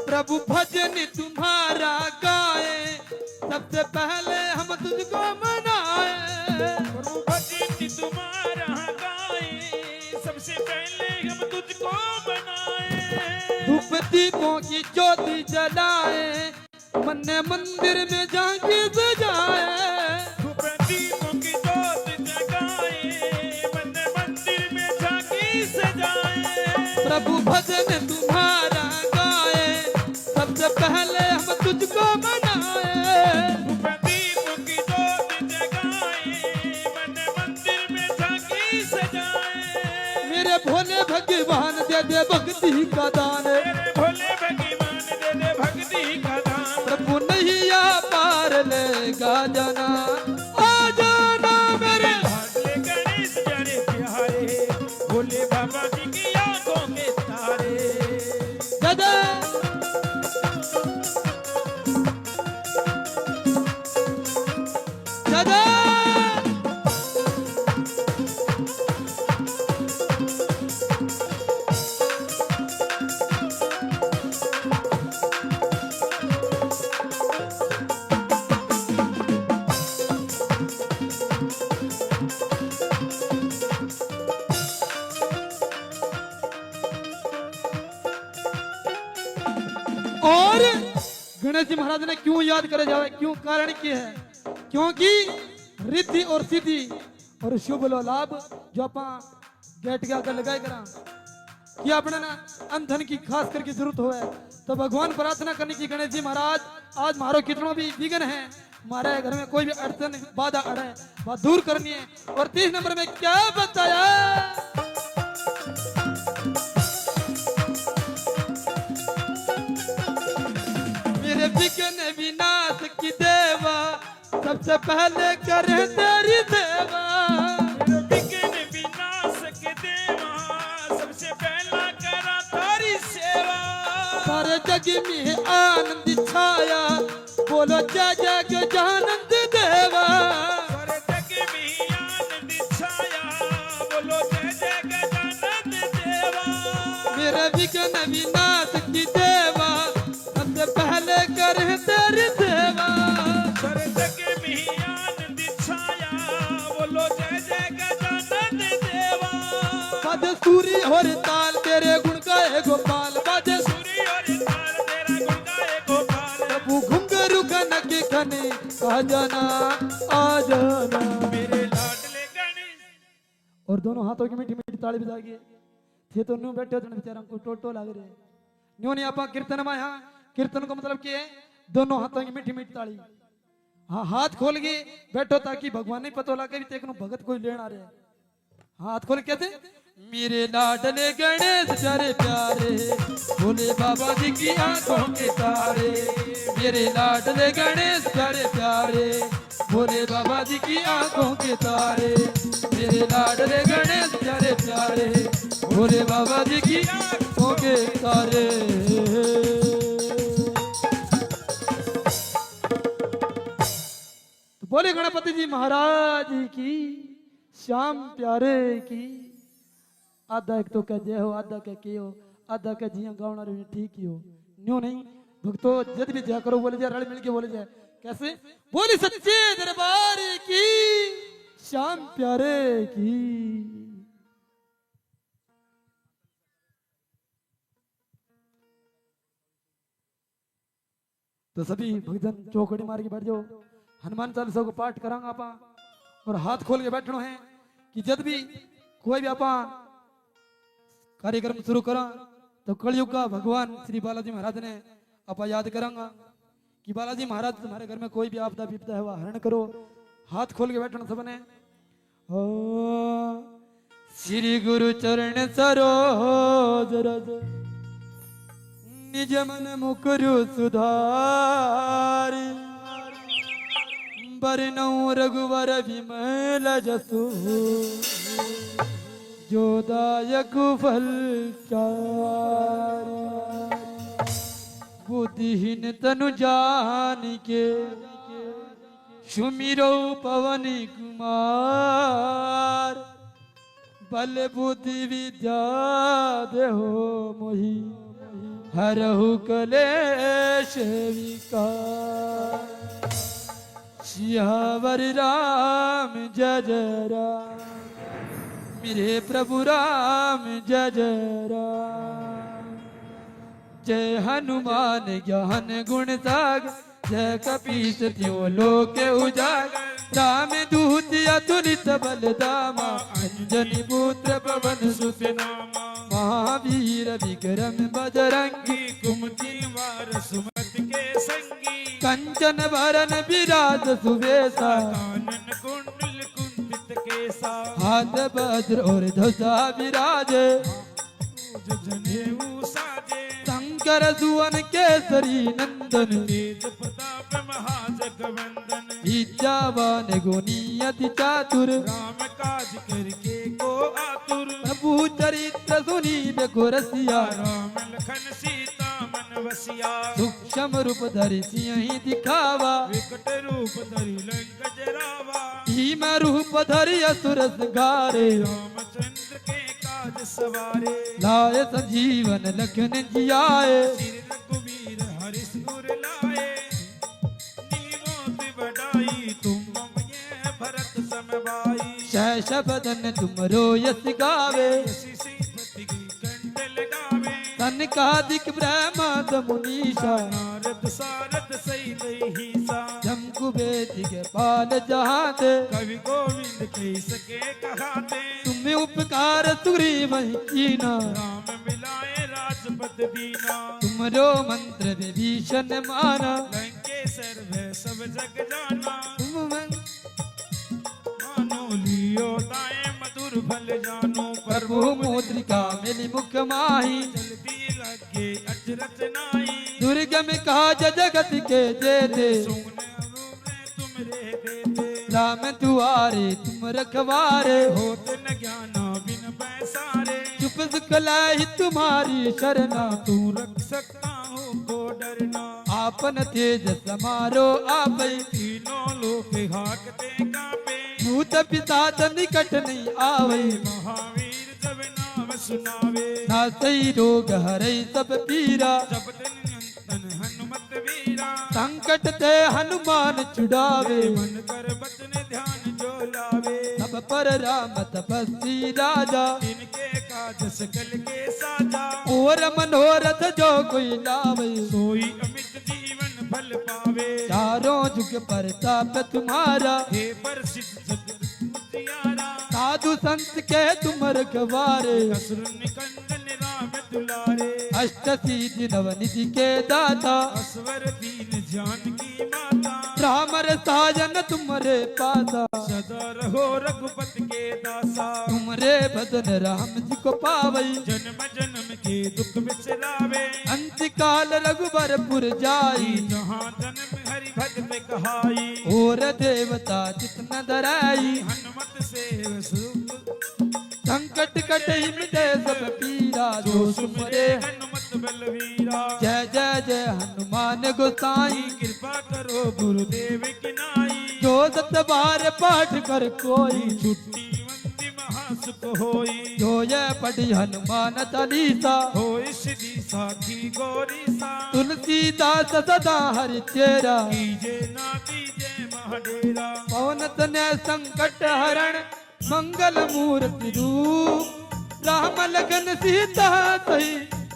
प्रभु भजन तुम्हारा गाए, सबसे पहले हम तुझको मनाए। प्रभु भजन तुम्हारा गाए, सबसे पहले हम तुझको मनाए। धूप दीपों की ज्योति जलाए, मन मंदिर में झांकी सजाए। धूप दीपों की ज्योति जगाए, मन मंदिर में झांकी सजाए। प्रभु भजन तुम्हारा गाए, सबसे पहले हम तुझको मनाए। धूप दीपों की ज्योति जगाए, मन मंदिर में झांकी सजाए। मेरे भोले भगवान दे दे भक्ति का दान, मेरे भोले भगवान दे दे भक्ति का दान। प्रभु नैया पार लेगा जाना, आ जाना मेरे लाडले गणेश प्यारे प्यारे, भोले बाबा जी की आंखों के तारे। दादा। दादा और गणेश जी महाराज ने क्यों याद करे जावे, क्यों कारण क्या है? क्योंकि रिद्धि और सिद्धि और शुभ लो लाभ जो आप गेट के आगे लगाए करा कि अपने ना अंधन की खास करके जरूरत हो है, तो भगवान प्रार्थना करने की गणेश जी महाराज आज मारो कितना भी विघ्न है, हमारे घर में कोई भी अड़चन बाधा अड़े बात दूर करनी है। और 30 नंबर में क्या बताया? मेरे विघ्न विनाश की देवा, सबसे पहले करे तेरी देवा। विघ्न विनाश के देवा, सबसे पहला करा तारी सेवा। सारे जग में आनंद छाया, बोलो जय जय गजानंद देवा। सारे जग में आनंद छाया, बोलो जय जय गजानंद देवा। मेरे विघ्न विनाश की देवा, सबसे पहले करे तेरी देवा। सारे जग में आनंद छाया, बोलो जय जय गजानंद देवा। बाजे सूरी और ताल तेरे गुण गाए गोपाल, बाजे सूरी और ताल तेरा गुण गाए गोपाल। प्रभु घुंघरू कनक खने आ जाना, आ जाना। मेरे लाडले गणेश। और दोनों हाथों की मीठी मीठी ताली बजा के थे तो न्यू बैठे तो बेचारा को टोटो लग रहे न्यू नहीं आपा कीर्तन में। यहाँ कीर्तन को मतलब क्या है? दोनों हाथों की मीठी मीठी ताली। हाँ हाथ खोल के बैठो ताकि भगवान नहीं पता लगे भी तेको भगत कोई लेना रहे। हाथ खोल कहते मेरे लाडले गणेश प्यारे प्यारे, भोले बाबा जी की आंखों के तारे। मेरे लाडले गणेश प्यारे प्यारे, भोले बाबा जी की आंखों के तारे। मेरे लाडले गणेश प्यारे प्यारे, भोले बाबा जी की आंखों के तारे। तो बोले गणपति जी महाराज की, श्याम प्यारे की। आधा एक तो कह जय हो, आधा कह के हो, आधा कह जिया गावना रही ठीक ही हो। न्यू नहीं भक्तो जब भी जय करो बोले जाए, रल मिल के बोले जाए। कैसे? बोली सच्चे दरबार की, श्याम प्यारे की। तो सभी भक्तजन चौकड़ी मार के बैठ जाओ। हनुमान चालीसा को पाठ करांगा आपा और हाथ खोल के बैठना है कि जब भी कोई भी आपा कार्यक्रम शुरू करा तो कलयुग का भगवान श्री बालाजी महाराज ने आपा याद करांगा कि बालाजी महाराज तुम्हारे घर में कोई भी आपदा विपदा है वह हरण करो। हाथ खोल के बैठना सबने। श्री गुरु चरण सरोज रज, निज मन मुकुरु सुधारी। बरनौ रघुवर विमल जसु, जो दायक फल चारि। बुद्धिहीन तनु जान के, सुमिरो पवन कुमार। बल बुद्धि विद्या देहो मोहि, हरहु कलेश विकार। सियावर राम जय जय राम, मेरे प्रभु राम जय जय राम। जय हनुमान ज्ञान गुण सागर, जय कपीस त्यों लोक उजागर। राम दूत अतुलित बल धामा, अंजनी पुत्र पवन सुत नामा। महावीर विक्रम बजरंगी, कुमति वार सुमति के संगी। कंचन वरन विराज सुवेशा, कानन कुंडल कुंदित केसा। हाथ वज्र और ध्वजा विराजे, जनेऊ साजे। शंकर सुवन केसरी नंदन। तेज प्रताप महाजगवंदन। विद्यावान गुणी अति चातुर, राम काज करके को आतुर। प्रभु चरित्र सुनी देखो रसिया। राम लखन सीता मन वसिया। सूक्ष्म रूप धरि सिंह दिखावा, विकट रूप धरि लंक जरावा। भीम रूप धरि असुर संहारे। रामचंद्र के काज सवारे। लाए संजीवन लखन जियाए, श्री रघुवीर हरिश उर लाए। नीमोति बढ़ाई तुम मम ये भरत समबाई। शैष बदन तुमरो यस गावे, यसी श्रीपति की कंठ लगावे। सनकादिक ब्रह्माद मुनीषा। नारद सारद सहित हीसा। जम कुबेर के पाल जहाँ दे, कवि गोविंद कह सके कहाते। तुम्हें उपकार सुग्रीव ही कीना। राम मिलाए राजपद दीना। तुमरो मंत्र विभीषण माना, लंकेश्वर भय सब जग जाना। तुम मन मानो लियो ताए मधुर फल जानो। प्रभु मुद्रिका मिली मुख माही, जल्दी लगे अचरज नाई। दुर्गम काज जगत के जेते। सुन तुमरे देते। राम दुआरे तुम रखवारे, होत न ज्ञाना बिन पैसारे। चुप सुख लाहि तुम्हारी शरणा। तू रख सकता हो को डरना। आपन तेज समारो आपै, तीनों लोक हाकते कापे। भूत पिशाच निकट नहीं आवै। महावीर जब नाम सुनावे। नासई रोग हरै सब पीरा, जब निरंतन हनुमत वीरा। संकट ते हनुमान छुड़ावे। मन कर बचन ध्यान जो लावे। सब पर राम तपस्वी राजा, इनके काज सकल के साजा। और मनोरथ जो कोई लावे। सोई अमित जीवन फल पावे। चारों जुग प्रताप तुम्हारा, हे प्रसिद्ध जगत जियारा। साधु संत के तुम रखवारे। असुर निकंदन राम दुलारे। अष्ट सिद्धि नवनिधि के दाता, असवर दीन जानकी माता। राम साजन तुमरे पासा। सदा रहो रघुपति के दासा। तुमरे भजन राम जी को पावई, जन्म जन्म के दुख बिसरावे। अंत काल रघुबरपुर जाई। जहाँ जन्म हरि भक्त कहाई। और देवता जितन धराई। हनुमत से सुख संकट कटहि मिटे सब पीरा, जो सुमरे हनुमत बलवीरा। जय जय जय हनुमान गोसाई। कृपा करो गुरुदेव की नाई। जो सत बार पाठ कर कोई, छुट्टी वंदी महासुख होई। जो ये पढ़ी हनुमान चालीसा। होई सिद्धि साखी गौरी सा। तुलसीदास सदा हरि चेरा, कीजे ना कीजे महाडेरा। पवन तनय संकट हरण, मंगल मूर्ति रूप। राम लगन सीता सही,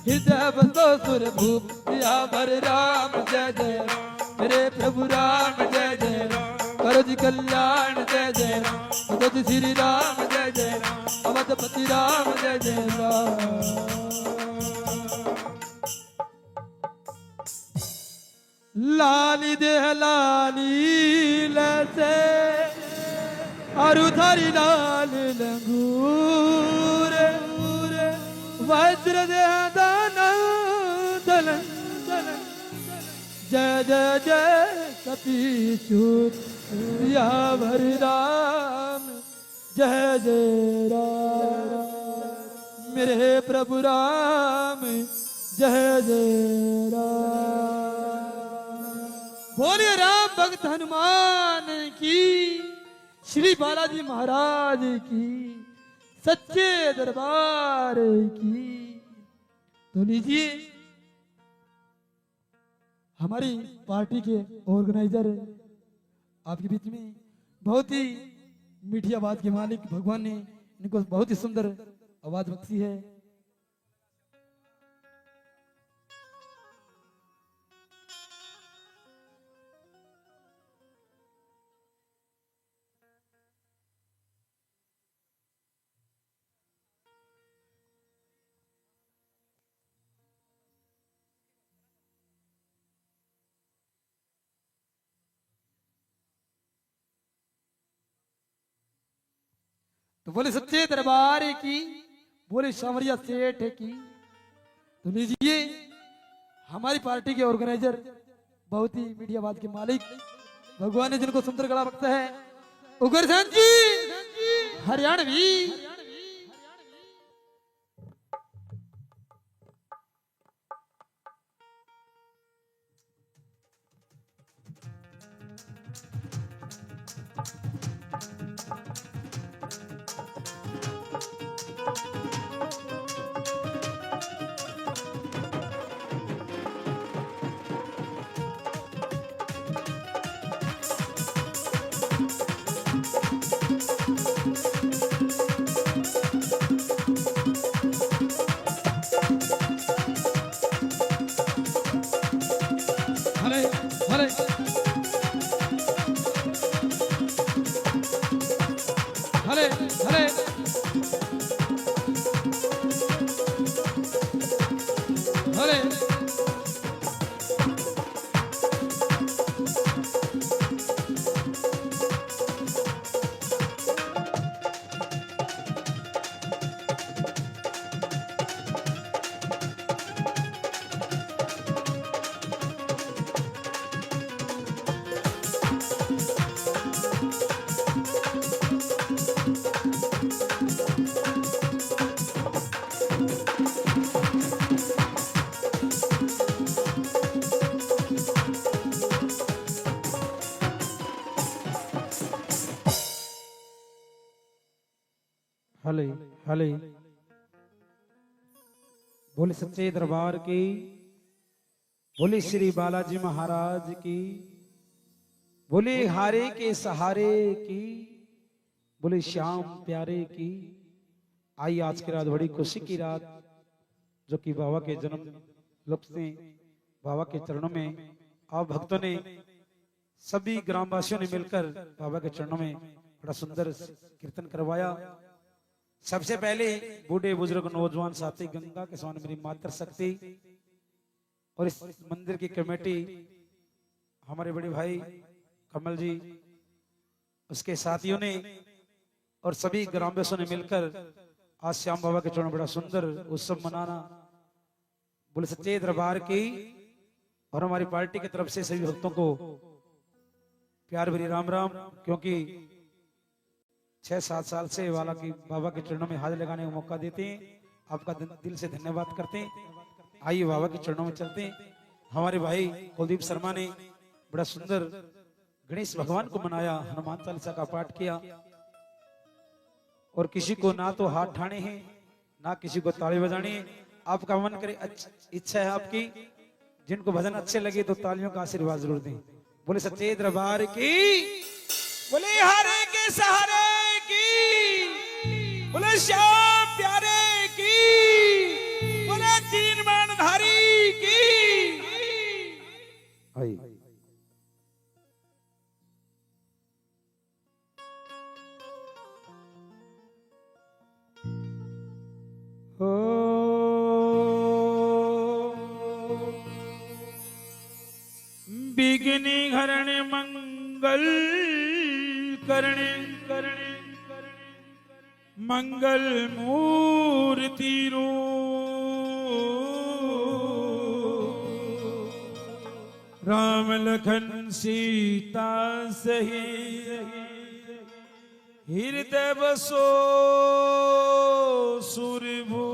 हृदय बसो सुर भूप। सियावर राम जय जय राम, मेरे प्रभु राम जय जय राम। करज कल्याण जय जय राम, भगत श्री राम जय जय राम। अवधपति राम जय जय राम। लाली देह लाली लसे, अरुधरि लाल लंगूर। वज्र देह दाना दलन। जय जय जय कपीशूर। सियावर राम जय जय राम, मेरे प्रभु राम जय जय राम। बोलिए राम भक्त हनुमान की, श्री बालाजी महाराज की, सच्चे दरबार की। तो लीजिए हमारी पार्टी के ऑर्गेनाइजर आपके बीच में बहुत ही मीठी आवाज के मालिक भगवान ने इनको बहुत ही सुंदर आवाज बख्शी है। तो बोले सच्चे दरबार की, बोले सांवरिया सेठ की। तो लीजिए हमारी पार्टी के ऑर्गेनाइजर बहुत ही मीठी आवाज के मालिक भगवान ने जिनको सुंदर गला बख्शा है, उग्रसेन जी हरियाणवी। हरे हरे हरे हरे हरे हले हले बोले सच्चे दरबार की, बोले श्री बालाजी महाराज की, बोले हारे के सहारे की, बोले श्याम प्यारे की। आई आज की रात बड़ी खुशी की रात, जो कि बाबा के जन्म लक्ष्य से बाबा के चरणों में आप भक्तों ने, सभी ग्रामवासियों ने मिलकर बाबा के चरणों में बड़ा सुंदर कीर्तन करवाया। सबसे पहले बूढ़े बुजुर्ग नौजवान साथी गंगा के समान मेरी मातृ शक्ति और इस मंदिर की कमेटी, हमारे बड़े भाई कमल जी, उसके साथियों ने और सभी ग्रामवासियों ने मिलकर आज श्याम बाबा के चरणों में बड़ा सुंदर उत्सव मनाना। बोले सच्चे दरबार की, और हमारी पार्टी की तरफ से सभी भक्तों को प्यार भरी राम राम। क्योंकि 6-7 साल से वाला की बाबा के चरणों में हाथ लगाने का मौका देते हैं, आपका दिल से धन्यवाद करते हैं। आइए बाबा के चरणों में चलते हैं। हमारे भाई कुलदीप शर्मा ने बड़ा सुंदर गणेश भगवान को मनाया, हनुमान चालीसा का पाठ किया, और किसी को ना तो हाथ ठाने हैं ना किसी को ताली बजानी है। आपका मन करे, इच्छा है आपकी, जिनको भजन अच्छे लगे तो तालियों का आशीर्वाद जरूर दें। बोले सच्चे दरबार की, बोले हारे के सहारे की, बोले श्याम प्यारे की, बोले तीन बाणधारी की। आई हो बिघ्नि हरण मंगल करणे करणे मंगल मूर्ति रो राम लखन सीता सही हृदय बसो सुरभू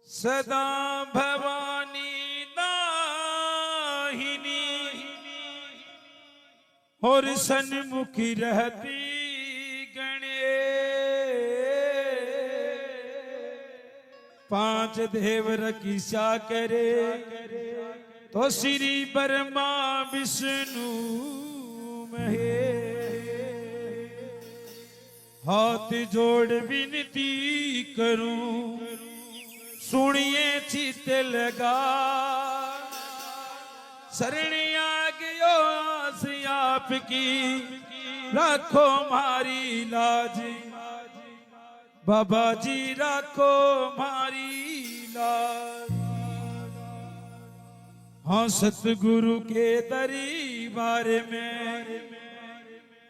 सदा भवानी दाहिनी और सन्मुखी रहती गणे पांच देव रकीसा करे तो श्री ब्रह्मा विष्णु महेश हाथ जोड़ विनती करूं सुनिए चित लगा शरण आ गयो आस आपकी रखो मारी लाज बाबा जी रखो मारी लाज। हाँ सतगुरु के दरबार में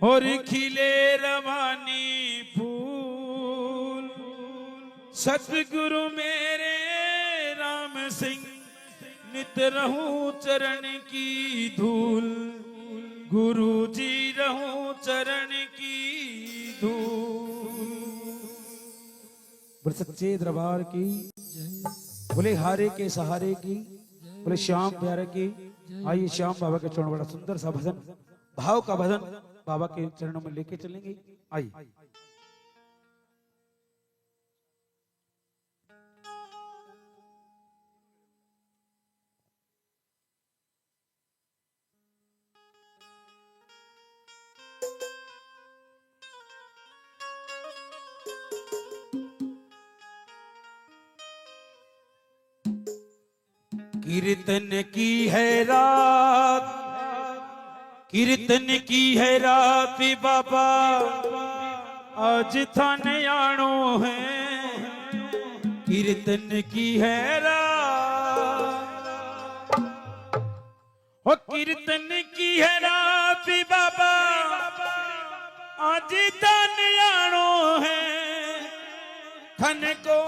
और खिले रवानी फूल सतगुरु मेरे राम सिंह नित रहूं चरण की धूल गुरु जी रहूं चरण की धूल। बोले सच्चे दरबार की, बोले हारे के सहारे की, बोले श्याम प्यारे की। आइए श्याम बाबा के चरण बड़ा सुंदर सा भजन, भाव का भजन बाबा के चरणों में लेके चलेंगे। आइए कीर्तन की है रात कीर्तन की है रात बाबा आज थाने आनो है कीर्तन की है रात ओ कीर्तन की है रात बाबा आज थाने आनो है खन को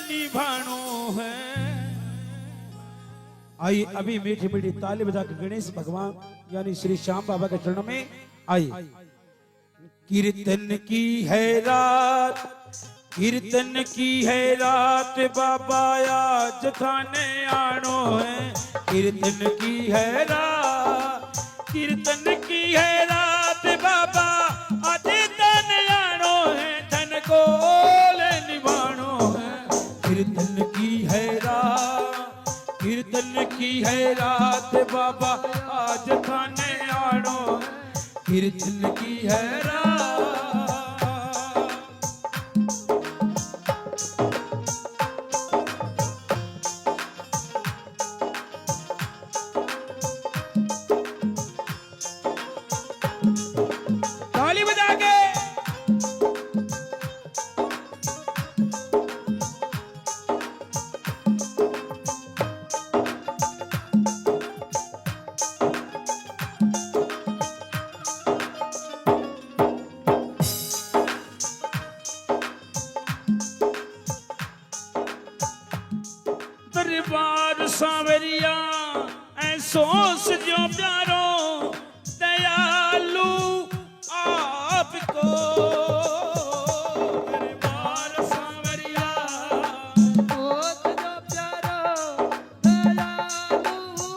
निभानो है। आइए अभी मीठी मीठी ताली बजा के गणेश भगवान यानी श्री श्याम बाबा के चरणों में आइए। कीर्तन की है रात कीर्तन की है रात बाबा आज थाने आनो है कीर्तन की है रात कीर्तन की है रात बाबा आज थाने आनो है धन को निभानो है कीर्तन की है रात कीर्तन की है रात बाबा आज थाने आनो कीर्तन की है रात। ताली बजा के दरबार सांवरिया ऐसो सजो प्यारो दयालु आपको दरबार सांवरिया जो प्यारो दयालु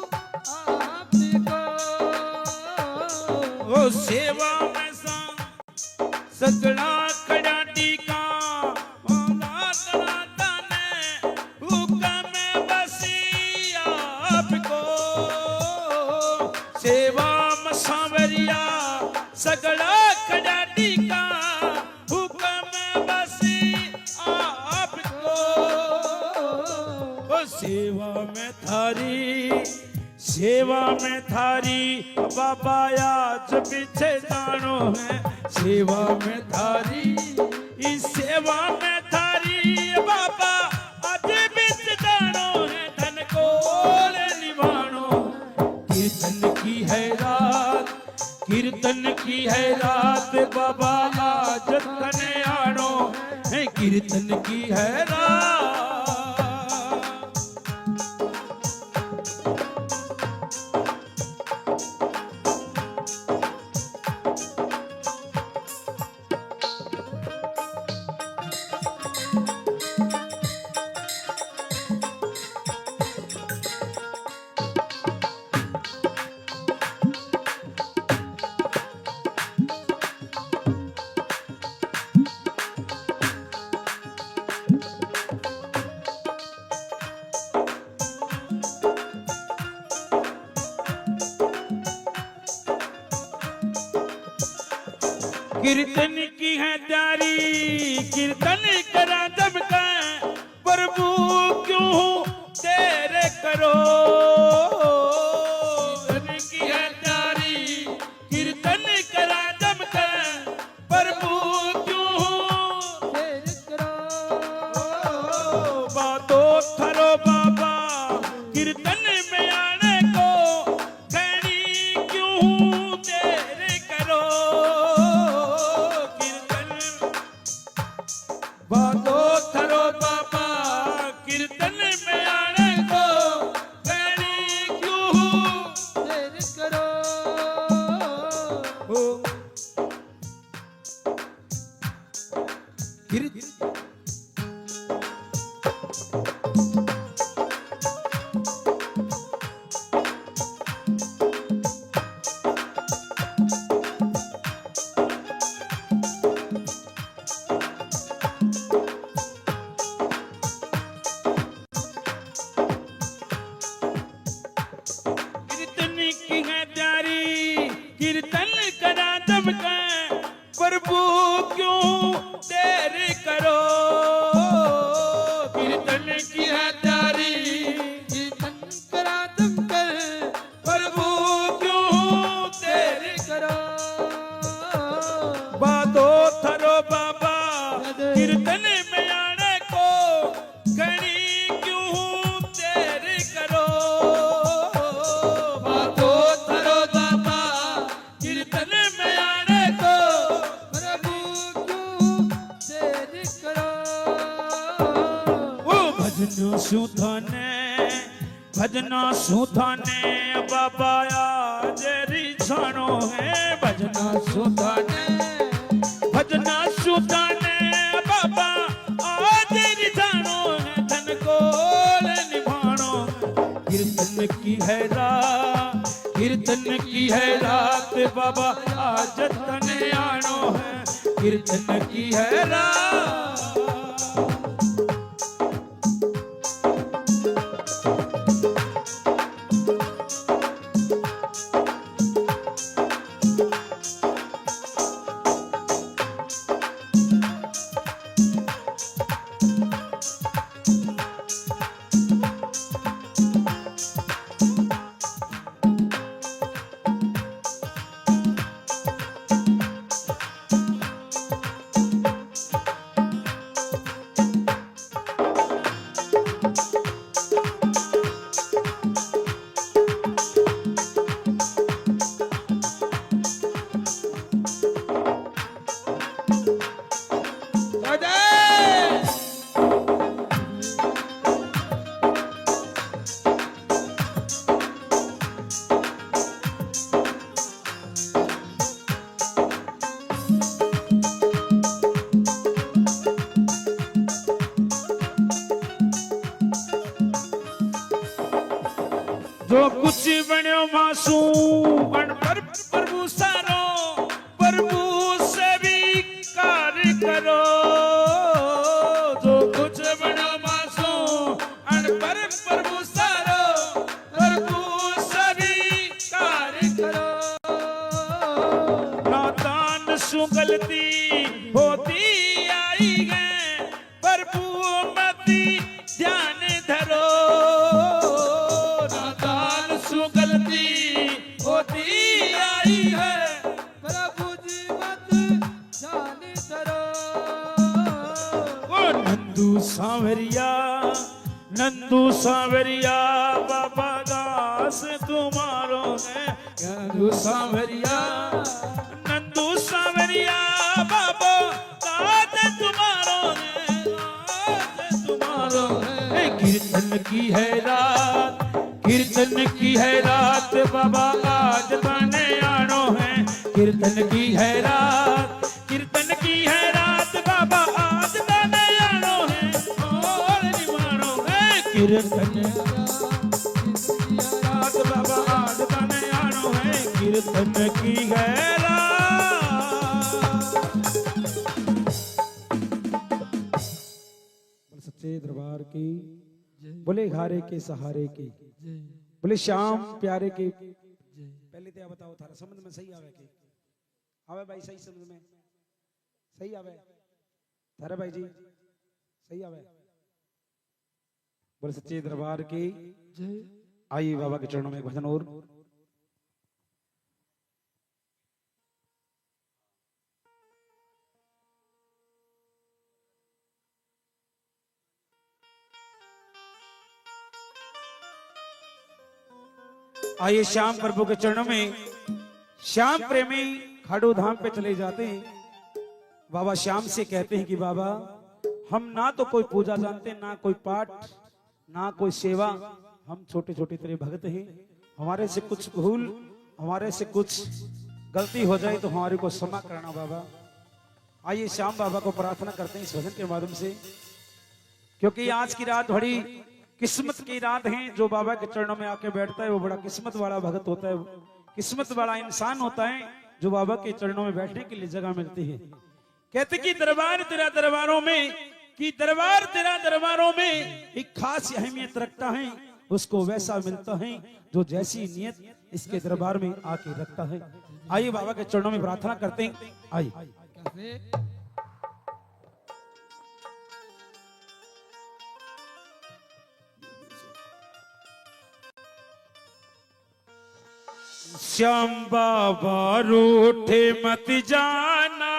आपको ओ सेवा में सगड़ा खड़ा टीका सेवा में सांवरिया सगड़ा खड़ाटी का हुक्म बसी आपको ओ सेवा में थारी बाबा आज पीछे जानो है सेवा में थारी इस सेवा में थारी बाबा आज पीछे जानो है धन को निभानो कीर्तन की है रात कीर्तन की है रात बाबा आज तने आनो है कीर्तन की है रात। कीर्तन की है त्यारी कीर्तन करा जब का प्रभु क्यों तेरे करो कीर्तन की है त्यारी कीर्तन करा जब का प्रभु क्यों तेरे करो बातों थरो बाबा कीर्तन में आने को खड़ी क्यों तेरे करो कीर्तन बातों थरो बाबा कीर्तन में आने को खड़ी क्यों तेरे करो हो कीर्तन कीर्तन की है प्यारी कीर्तन करा जब का प्रभु क्यों तेरे करो कीर्तन की है प्यारी कीर्तन करा तुम कर प्रभु क्यों तेरे करो बातों थरो बाबा कीर्तन में आने को घड़ी क्यों तेरे करो बातों थरो बाबा कीर्तन में आने को प्रभु क्यों तेरे करो ओ भजन सुधाने बाबा आज रिझानो है भजना सुधाने बाबा आज रिझानो है धन को निभानो कीर्तन की है रात बाबा आज तने आनो है कीर्तन की है रात जो कुछ बण्यो मासू बन पर प्रभु सारो प्रभु से भी कार्य करो जो कुछ बण्यो मासू अन पर प्रभु सारो प्रभु से भी कार्य करो नातान सु गलती होती आई है प्रभु मती ध्यान धरो गलती होती आई है प्रभु जी मत जाने करो वो नंदू सांवरिया बाबा दास तुम्हारो है नंदू सांवरिया बाबा दास तुम्हारो है कीर्तन की है रात बाबा आज तने आनो है कीर्तन की है रात बाबा आज तने आनो है और निवानो है कीर्तन रात बाबा आज तने आनो है कीर्तन की है रात सच्चे दरबार की बोले हारे के सहारे की बोले श्याम प्यारे के पहले तो बताओ थारा समझ में सही आवे के आवे भाई सही समझ में सही आवे थारे भाई जी सही आवे। बोले सच्चे दरबार की जय। आइए बाबा के चरणों में एक भजन और। आइए श्याम प्रभु के चरणों में श्याम प्रेमी खाड़ू धाम पे चले जाते हैं। बाबा श्याम से कहते हैं कि बाबा हम ना तो कोई पूजा जानते, ना कोई पाठ, ना कोई सेवा, हम छोटे छोटे तेरे भक्त हैं। हमारे से कुछ भूल, हमारे से कुछ गलती हो जाए तो हमारे को क्षमा करना बाबा। आइए श्याम बाबा को प्रार्थना करते हैं इस भजन के माध्यम से, क्योंकि आज की रात बड़ी किस्मत की रात है। जो बाबा के चरणों में आके बैठता है वो बड़ा किस्मत वाला भक्त होता है, किस्मत वाला इंसान होता है जो बाबा के चरणों में बैठने के लिए जगह मिलती है। कहते कि दरबार तेरा दरबारों में, कि दरबार तेरा दरबारों में एक खास अहमियत रखता है। उसको वैसा मिलता है जो जैसी नियत इसके दरबार में आके रखता है। आइए बाबा के चरणों में प्रार्थना करते हैं। आइए कैसे? श्याम बाबा रूठे मत जाना,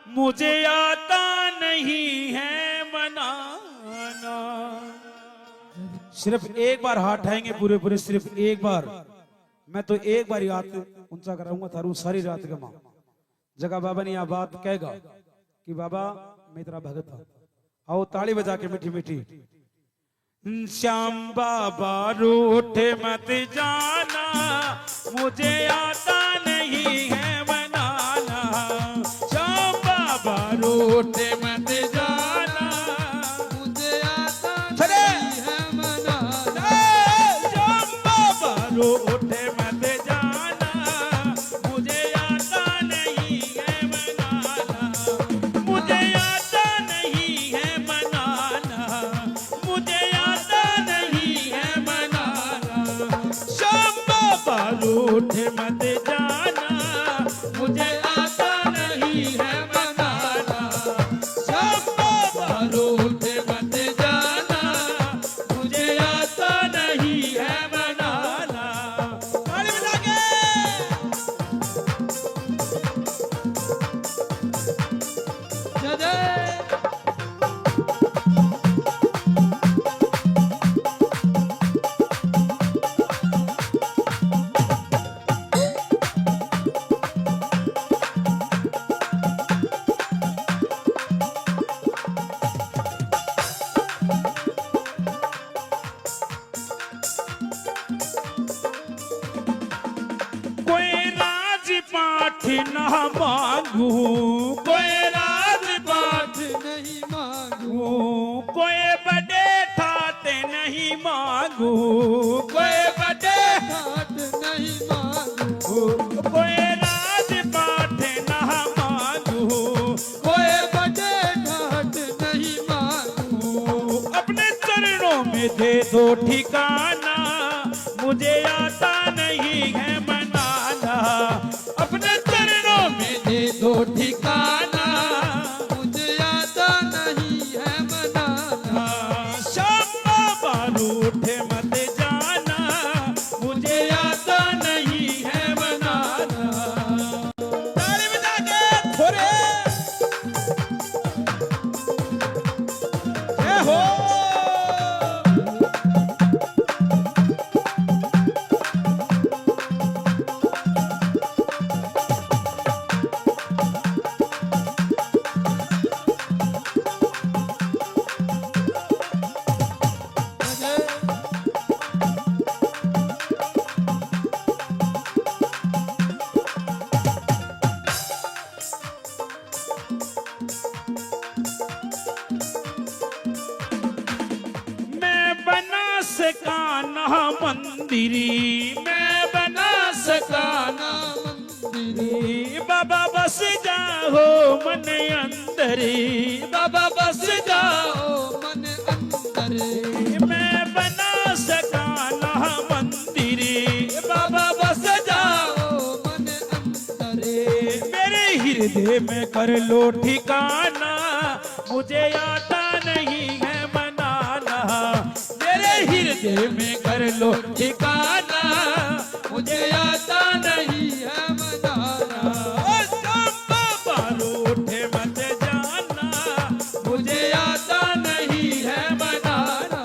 मुझे आता नहीं है मनाना। सिर्फ एक बार हाथ उठाएंगे पूरे पूरे, सिर्फ एक बार। मैं तो एक बार ही हाथ ऊंचा कराऊंगा थारू सारी रात का मां जगह बाबा ने यह बात कहेगा कि बाबा मैं तेरा भगत हूं। आओ ताली बजा के मीठी मीठी। श्याम बाबा रूठे मत जाना, मुझे आता नहीं है मनाना। श्याम बाबा रूठे मत जाना, मुझे आता नहीं है मनाना। श्याम बाबा रूठे मत जाना, मुझे आता नहीं है मनाना। मुझे आता नहीं है मनाना, मुझे रूठे मत जाना, मुझे आता नहीं है मनाना। श्याम बाबा रूठे मत जाना, मुझे आता नहीं है मनाना। ताली बजा के जय जय। ना मांगू, कोई राजपाट नहीं मांगू, कोई बड़े ठाटे नहीं मांगू, कोई बड़े ठाट नहीं मांगू, कोई राजपाट ना मांगू, कोई बड़े ठाट नहीं मांगू। अपने चरणों में दे दो ठिकाना, मुझे आता नहीं है मनाना। अपने चरणों में दे दो ठिकाना, मुझे आता नहीं है मनाना। श्याम बाबा रूठे मत जाना, मुझे आता नहीं है मनाना। ताली बजा के थोड़े जय हो। सकाना मंदिरी, मैं बना सकाना मंदिरी। बाबा बस जाओ मन अंदरी, बाबा बस जाओ मन अंदर। मैं बना सकाना मंदिरी। बाबा बस जाओ मन अंदर। मेरे हृदय हृदय में कर लो ठिकाना, मुझे आता नहीं है मनाना। मेरे हृदय में कर लो ठिकाना, मुझे आता नहीं है मनाना। उठे मत जाना, मुझे आता नहीं है मनाना।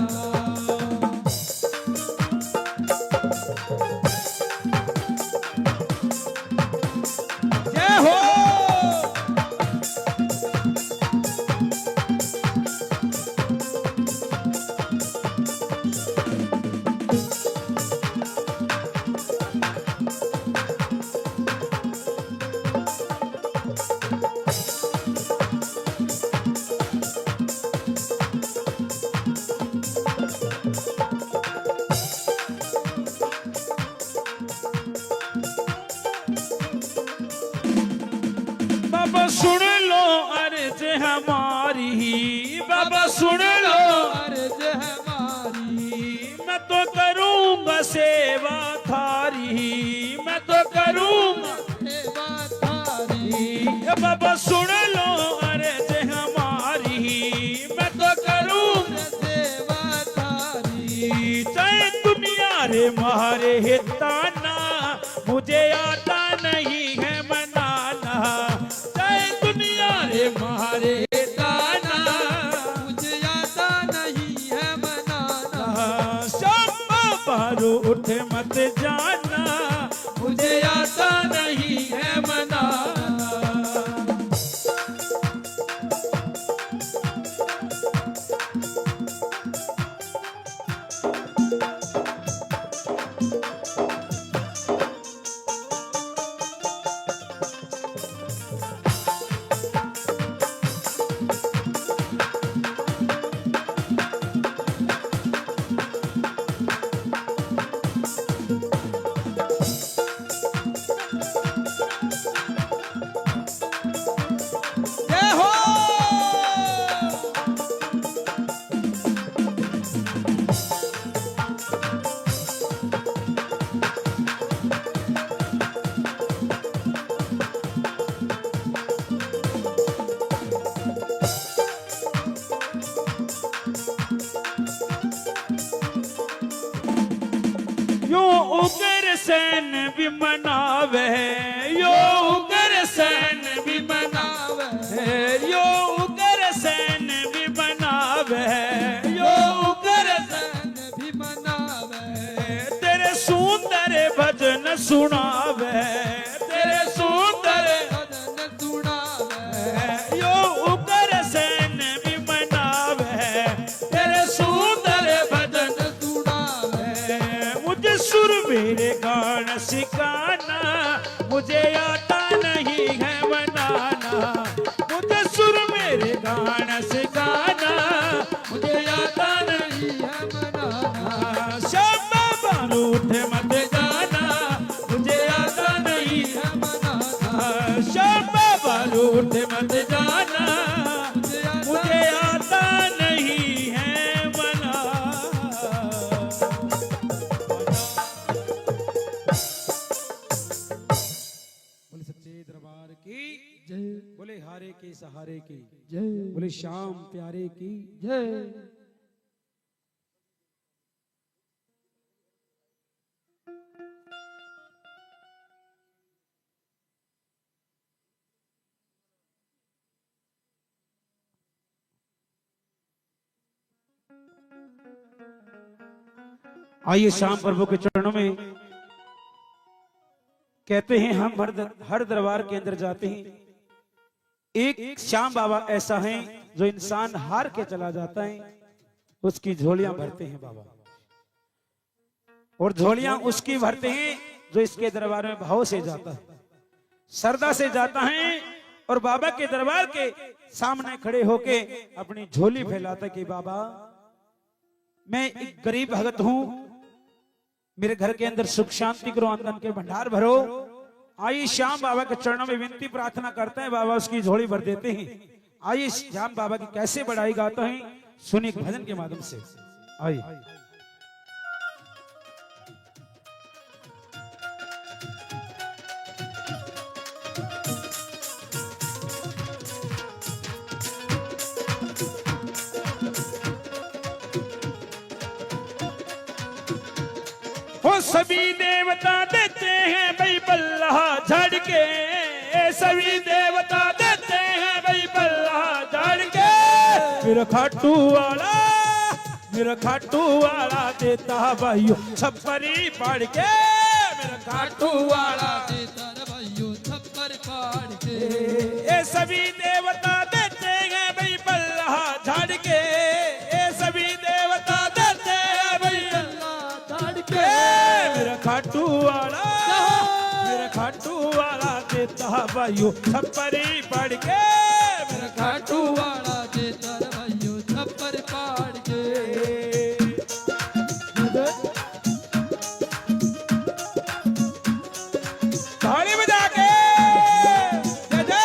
जय हो। बाबा सुन लो अर्ज हमारी, बाबा सुन लो अर्ज हमारी। मैं तो करूंगा सेवा थारी, मैं तो करूंगा सेवा थारी। बाबा सुन लो अर्ज हमारी, मैं तो करूंगा सेवा थारी। चाहे दुनिया रे मारे ताना, मुझे आता नहीं है मनाना। मारे ताना, मुझे आता नहीं है मनाना। शामा बारू उठ मत जाना, मुझे आता नहीं है मनाना। यो उग्रसेन भी मनावे, यो उग्रसेन भी मनावे, यो उग्रसेन भी मनावे, यो उग्रसेन भी मनावे। तेरे सुंदर भजन सुनावे, तेरे सुंदर भजन सुनावे। यो उग्रसेन भी मनावे, तेरे सुंदर भजन सुनावे। मुझे सुर मेरे गान सिखाना, मुझे आता नहीं है बनाना। मुझे सुर मेरे गान सिखाना, मुझे आता नहीं है बनाना। शामा बारू उठ मत जाना, मुझे आता नहीं है बनाना। शामा बारू उठ मत जाना, मुझे आता नहीं है बनाना। बोले सच्चे दरबार की जय बोले हारे के सहारे की जय बोले श्याम प्यारे की जय। आइए श्याम प्रभु के चरणों में कहते हैं हम हर दरबार के अंदर जाते हैं, एक श्याम बाबा ऐसा है जो इंसान हार के चला जाता है, उसकी झोलियां भरते हैं बाबा। और झोलियां उसकी भरते हैं जो इसके दरबार में भाव से जाता है, श्रद्धा से जाता है और बाबा के दरबार के सामने खड़े होके अपनी झोली फैलाता है कि बाबा मैं एक गरीब भगत हूं, मेरे घर के अंदर सुख शांति करो, आंगन के भंडार भरो। आइए श्याम बाबा के चरणों में विनती प्रार्थना करते हैं, बाबा उसकी झोली भर देते हैं। आइए श्याम बाबा की कैसे बढ़ाई गाते हैं, सुनिए भजन के माध्यम से। आइए ओ सभी देवता देते हैं भाई बल्ला झाड़ के, सभी देवता देते हैं भाई बल्ला झाड़ के। मेरा खाटू वाला देता भाइयों छप्परी पाड़ के, मेरा खाटू वाला देता रे भाइयों छप्पर पाड़ के। ये सभी देवता देते हैं भाई बल्ला झाड़ के, ये सभी देवता देते हैं भाई बल्ला झाड़ के। मेरा खाटू वाला देता भाइयों छप्परी पाड़ के, मेरा खाटू वाला देता रे भाइयों छप्पर पाड़ के। ताली बजा के जय जय।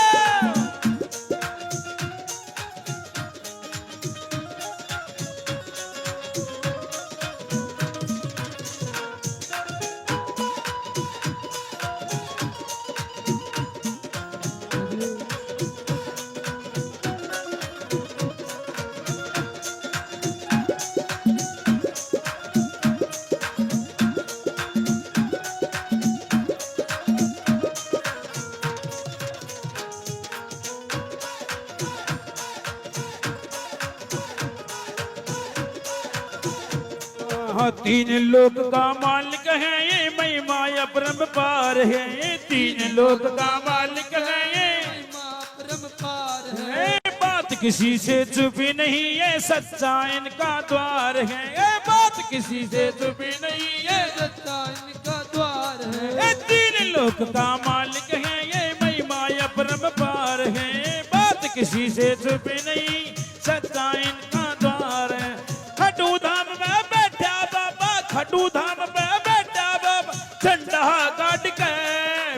हाँ, तीन लोक का मालिक है ये महिमा ब्रह्म पार है, ये तीन लोक का मालिक है ये परम पार है। ये बात किसी से छुपी नहीं, ये सच्चा इनका द्वार है, ये बात किसी से छुपी नहीं, ये सच्चा इनका द्वार है। ये तीन लोक का मालिक है ये महिमा ब्रह्म पार है, ये बात किसी से छुपी नहीं, सच्चा इनका द्वार है। खटू धाम में बैठा बाबा, खटू धाम में बैठा बाबा, झंडा काट के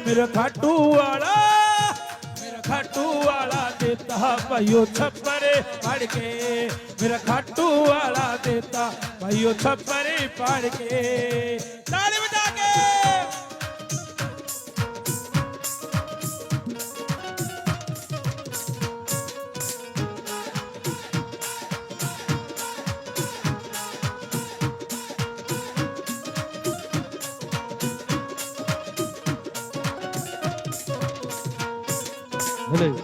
मेरा खाटू वाला देता भाइयों छप्परे पाड़ के, मेरा खाटू वाला देता भाइयों छप्परे पाड़ के। ताली बजा के हेलो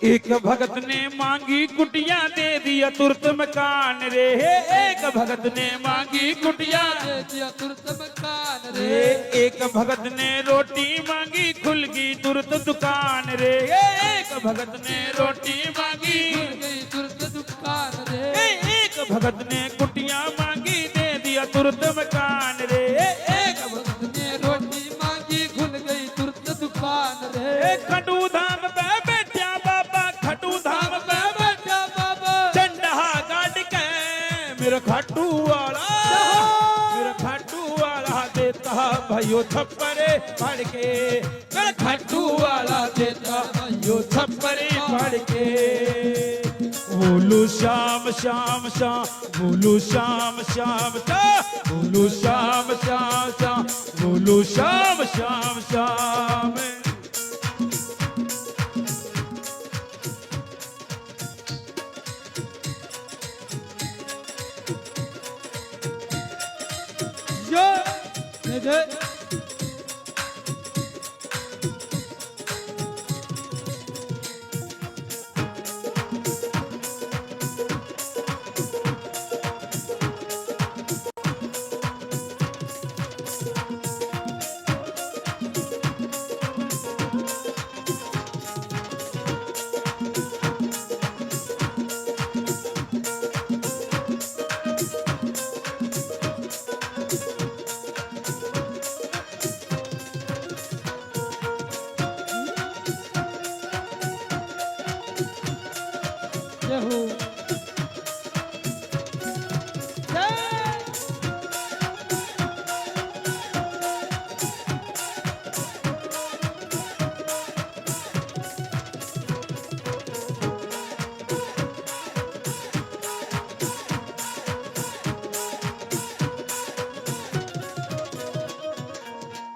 एक भगत ने मांगी कुटिया दे दिया तुरंत मकान रे, एक भगत ने मांगी कुटिया दे दिया तुरंत मकान रे। रे, एक भगत ने रोटी मांगी खुल गई तुरंत दुकान रे, एक भगत ने रोटी मांगी खुल गई तुरंत दुकान रे। एक भगत ने कुटिया मांगी दे दिया तुरंत मकान रे, एक भगत ने रोटी मांगी खुल गई तुरंत दुकान रे। खटू धाम पे बैठा बाबा, खटू धाम पे बैठा बाबा, झंडा गाड़ के मेरा खाटू वाला देता भाइयों छप्परे पाड़ के, मेरा खाटू वाला देता भाइयों छप्परे पाड़ के। बोलू श्याम श्याम श्याम, बोलू श्याम श्याम श्याम, बोलू श्याम श्याम श्याम, बोलू श्याम श्याम श्याम। जय जय।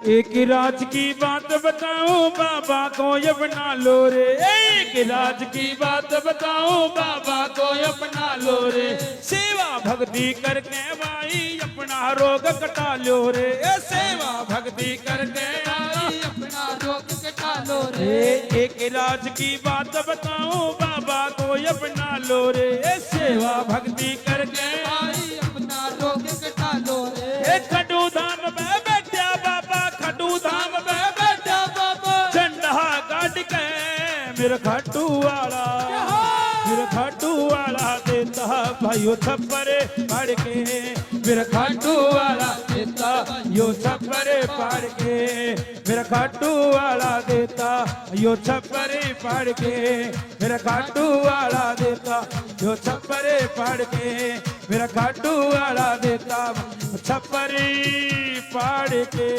एक राज की बात बताऊं बाबा को अपना लो रे, एक राज की बात बताऊं बाबा को अपना लो रे, सेवा भक्ति करके भाई अपना रोग कटा लो रे, सेवा भक्ति करके भाई अपना रोग कटा लो रे। एक राज की बात बताऊं बाबा को अपना लो रे, सेवा भक्ति करके भाई अपना रोग कटा लो रे। खडू धाम में बैठा बाबा, खडू धाम में बैठा बाबा झंडा गाड़ के मेरा खाटू वाला, मेरा खाटू वाला देता भाइयों छप्परे पाड़ के, मेरा खाटू वाला देता यो छप्परे पाड़ के, मेरा खाटू वाला देता यो छप्परे पाड़ के, मेरा खाटू वाला देता यो छप्परे पाड़ के, मेरा खाटू वाला देता छप्परे पाड़ के।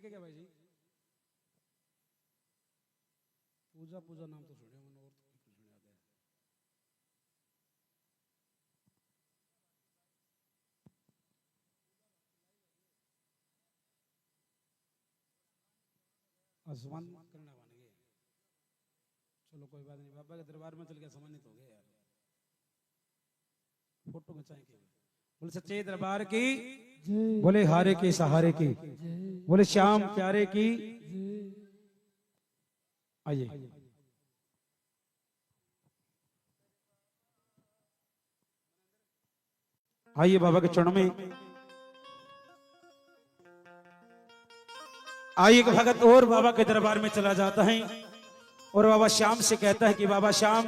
क्या भाई जी? पूजा पूजा नाम तो सुने मैंने, और तो कुछ सुने आते हैं। आसमान करना बन गए। चलो कोई बात नहीं, बाबा के दरबार में चल के सम्मानित हो गए यार। फोटो खिंचाएंगे। बोले सच्चे दरबार की, बोले हारे के सहारे की, बोले श्याम प्यारे की। आइए आइए बाबा के चरणों में आइए। एक भगत और बाबा के दरबार में चला जाता है और बाबा श्याम से कहता है कि बाबा श्याम,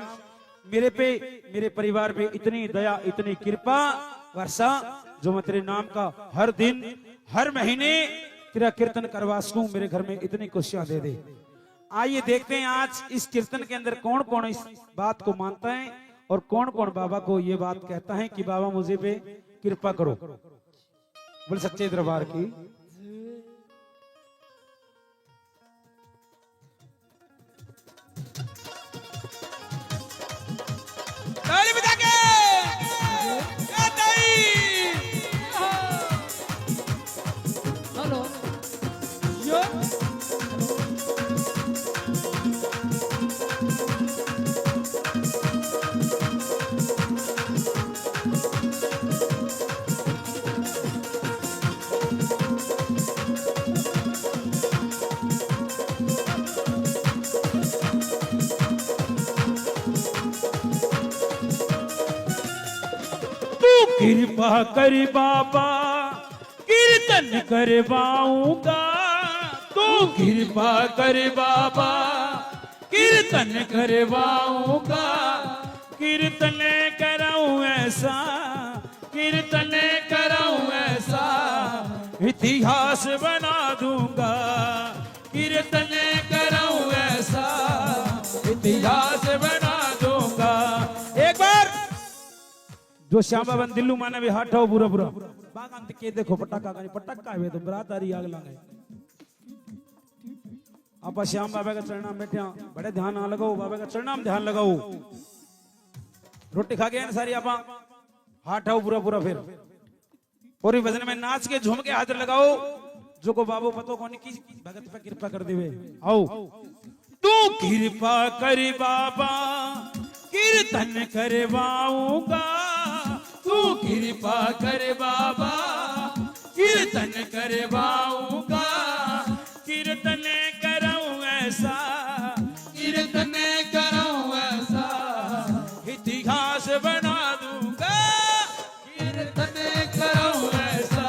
मेरे पे मेरे परिवार पे इतनी दया इतनी कृपा वर्षा, जो मैं तेरे नाम का हर दिन हर महीने तेरा कीर्तन करवा सकूं, मेरे घर में इतनी खुशियां दे दे। आइए देखते हैं आज इस कीर्तन के अंदर कौन कौन इस बात को मानता है और कौन कौन बाबा को ये बात कहता है कि बाबा मुझे पे कृपा करो। बोल सच्चे दरबार की। हेलो कृपा कर बाबा कीर्तन करवाऊंगा, तू कृपा कर बाबा कीर्तन करवाऊंगा, कीर्तन कराऊं ऐसा, कीर्तन कराऊं ऐसा, इतिहास बना दूंगा, कीर्तन कराऊं ऐसा, इतिहास बना दूंगा। एक बार जो श्याम बाबा दिल्लू माने भी हाथ हो बुरा बुरा बागान के देखो पटाखा का पटाखा है तो बरातारी आग लागे। आप श्याम बाबा का चरणाम बैठे बड़े ध्यान ना लगाओ, बाबा का चरणाम ध्यान लगाओ। रोटी खा गए सारी आप हाथ हो बुरा बुरा फिर और भजन में नाच के झूम के हाथ लगाओ, जो को बाबू पतो कौन की भगत पे कृपा कर देवे। आओ तू कृपा कर बाबा कीर्तन करवाऊंगा, तू कृपा कर बाबा कीर्तन करवाऊंगा, कीर्तन कराऊं ऐसा, कीर्तन कराऊं ऐसा, इतिहास बना दूंगा, कीर्तन कराऊं ऐसा,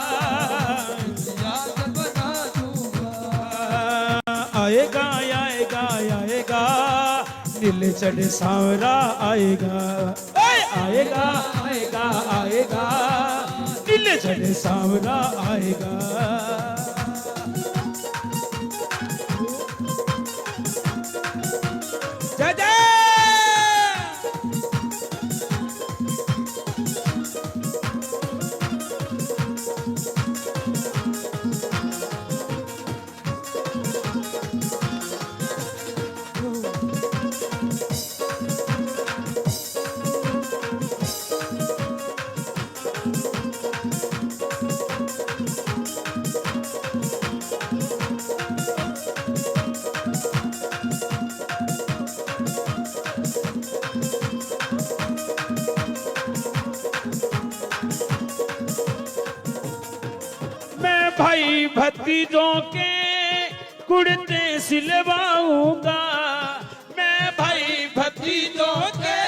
इतिहास बना दूंगा। आएगा आएगा आएगा नीले चढ़ सांवरा आएगा, आएगा आएगा आएगा नीले चढ़ सांवरा आएगा। जय जय भतीजों के कुर्ते सिलवाऊंगा, मैं भाई भतीजों के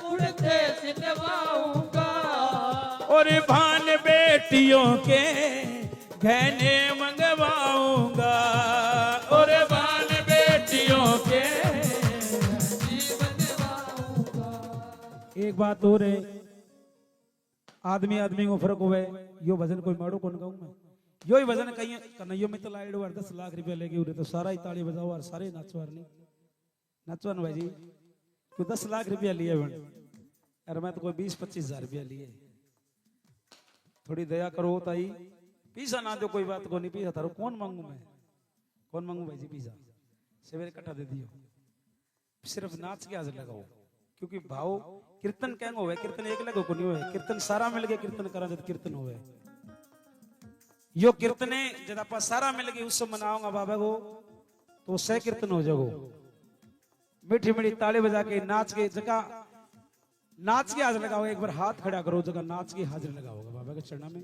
कुर्ते सिलवाऊंगा, और भान बेटियों के गहने मंगवाऊंगा, और भान बेटियों के एक बात और है, आदमी आदमी को फर्क हुए। यो भजन कोई माड़ो कौन गाऊं मैं, यो ही भजन कहीं कन्हैयो में तो लाइड और 10 लाख रुपया लेके उरे तो सारा ही ताली बजाओ और सारे नाचवार नहीं नाचवान भाई जी कोई 10 लाख रुपया लिए बन, अरे मैं तो कोई 20-25 हजार रुपया लिए। थोड़ी दया करो ताई, पीसा ना दो कोई बात को नहीं, पीसा तारो कौन मांगू मैं, कौन मांगू भाई जी पीसा, सवेरे इकट्ठा दे दियो, सिर्फ नाच के हाजिर लगाओ, क्योंकि भाव कीर्तन क्या होवे, कीर्तन एक लगो को नहीं होवे, कीर्तन सारा मिल के कीर्तन करा जब कीर्तन होवे, यो कीर्तने जब आप सारा मिल के उससे मनाऊंगा बाबा को तो सह कीर्तन हो जाओ। मीठी मीठी ताली बजा के नाच के जगह नाच के हाजिर लगाओ, एक बार हाथ खड़ा करो जगह नाच के हाजिर लगाओगा बाबा के चरणा में।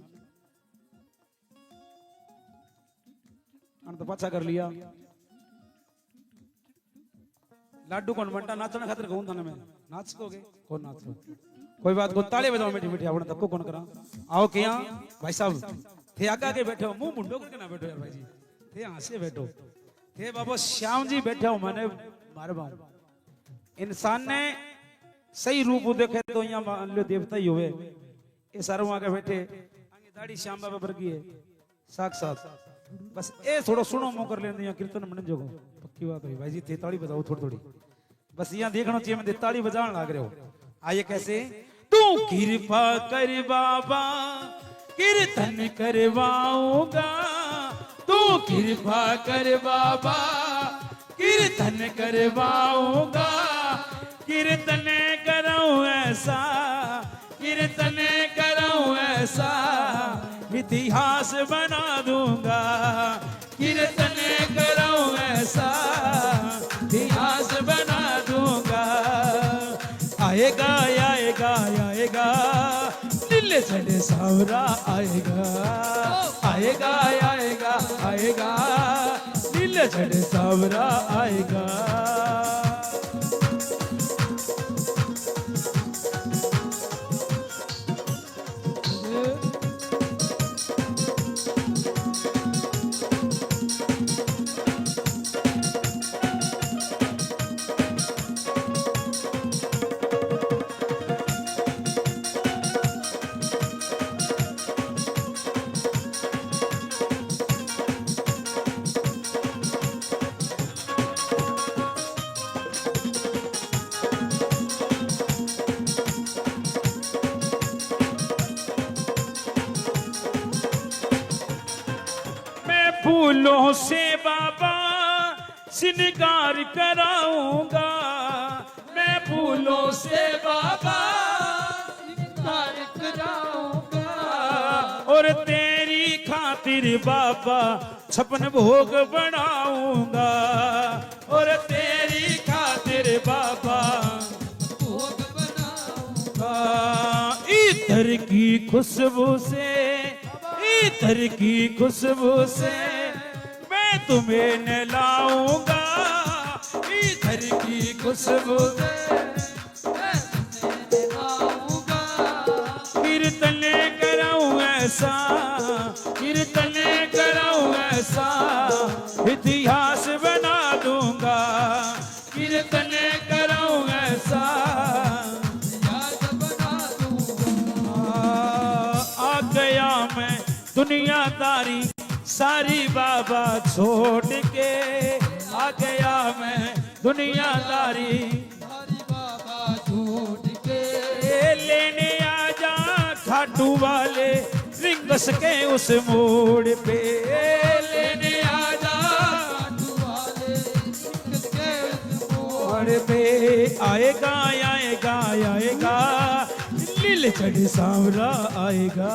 तो पाछा कर लिया लाडू कौन बंटा नाचना खातिर कहूं था ना मैं, नाच कोगे कौन नाच लो, कोई बात को ताली बजाओ मीठी मीठी, आपने धक्को कौन करा, आओ क्या भाई साहब थे आगा के बैठे हो, मुंह मुंडो करके ना बैठो यार भाई जी, थे हंसे बैठो, थे बाबा श्याम जी बैठे हो, मैंने मारे बाऊ इंसान ने सही रूप देखे तो यहाँ मान लो देवता ही हुए, ये सारों आगे बैठे आगे दाढ़ी श्याम बाबा वर्गी है साक्षात, बस ए थोड़ा सुनो मुंह कर लेने कीर्तन मन जोगो, पक्की बात है भाई जी, थे ताली बजाओ थोड़ी थोड़ी, बस यहाँ देखना चाहिए मैं ताली बजाने लग रहे हो। आइए कैसे, तू कृपा कर बाबा कीर्तन करवाऊंगा, तू कृपा कर बाबा कीर्तन करवाऊंगा, कीर्तन कराऊं ऐसा, कीर्तन कराऊं ऐसा, इतिहास बना दूंगा, कीर्तन कराऊं ऐसा, इतिहास बना दूंगा, आएगा आएगा आएगा दिल चढ़े सावरा आएगा, आएगा आएगा आएगा दिल चढ़े सावरा आएगा। फूलों से बाबा श्रृंगार कराऊंगा, मैं फूलों से बाबा श्रृंगार कराऊंगा, और तेरी खातिर बाबा 56 भोग बनाऊंगा, और तेरी खातिर बाबा भोग बनाऊंगा, इत्र की खुशबू से, इत्र की खुशबू से मैं तुम्हें नहलाऊंगा, इत्र की खुशबू से मैं तुम्हें नहलाऊंगा, कीर्तन कराऊं ऐसा, कीर्तन कराऊं ऐसा, इतिहास बना दूंगा, कीर्तन कराऊं ऐसा, इतिहास बना दूंगा, आ गया मैं दुनियादारी सारी बाबा छोड़ के, आ गया मैं दुनियादारी सारी बाबा छोड़ के, लेने आजा खाटू वाले रिंगस के उस मोड़ पे, लेने आजा खाटू वाले रिंगस के उस मोड़ पे, आएगा आएगा आएगा लील चढ़ सांवरा आएगा,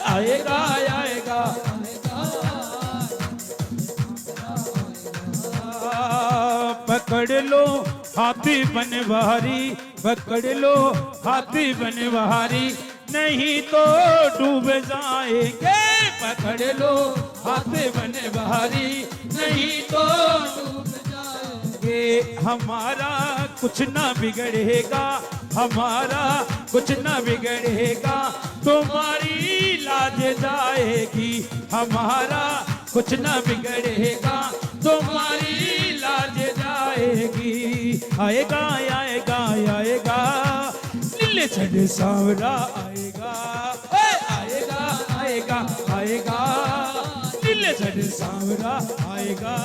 आएगा आएगा पकड़ लो हाथी बनवारी, पकड़ लो हाथी बनवारी, नहीं तो डूब जाएंगे पकड़ लो हाथ बने भारी, नहीं तो डूब जाएंगे। ये हमारा कुछ ना बिगड़ेगा, हमारा कुछ ना बिगड़ेगा, तुम्हारी लाज जाएगी, हमारा कुछ ना बिगड़ेगा, तुम्हारी लाज जाएगी। आएगा आएगा आएगा नीले छड़ सांवरा आएगा, आएगा आएगा आएगा नीले छड़ सांवरा आएगा।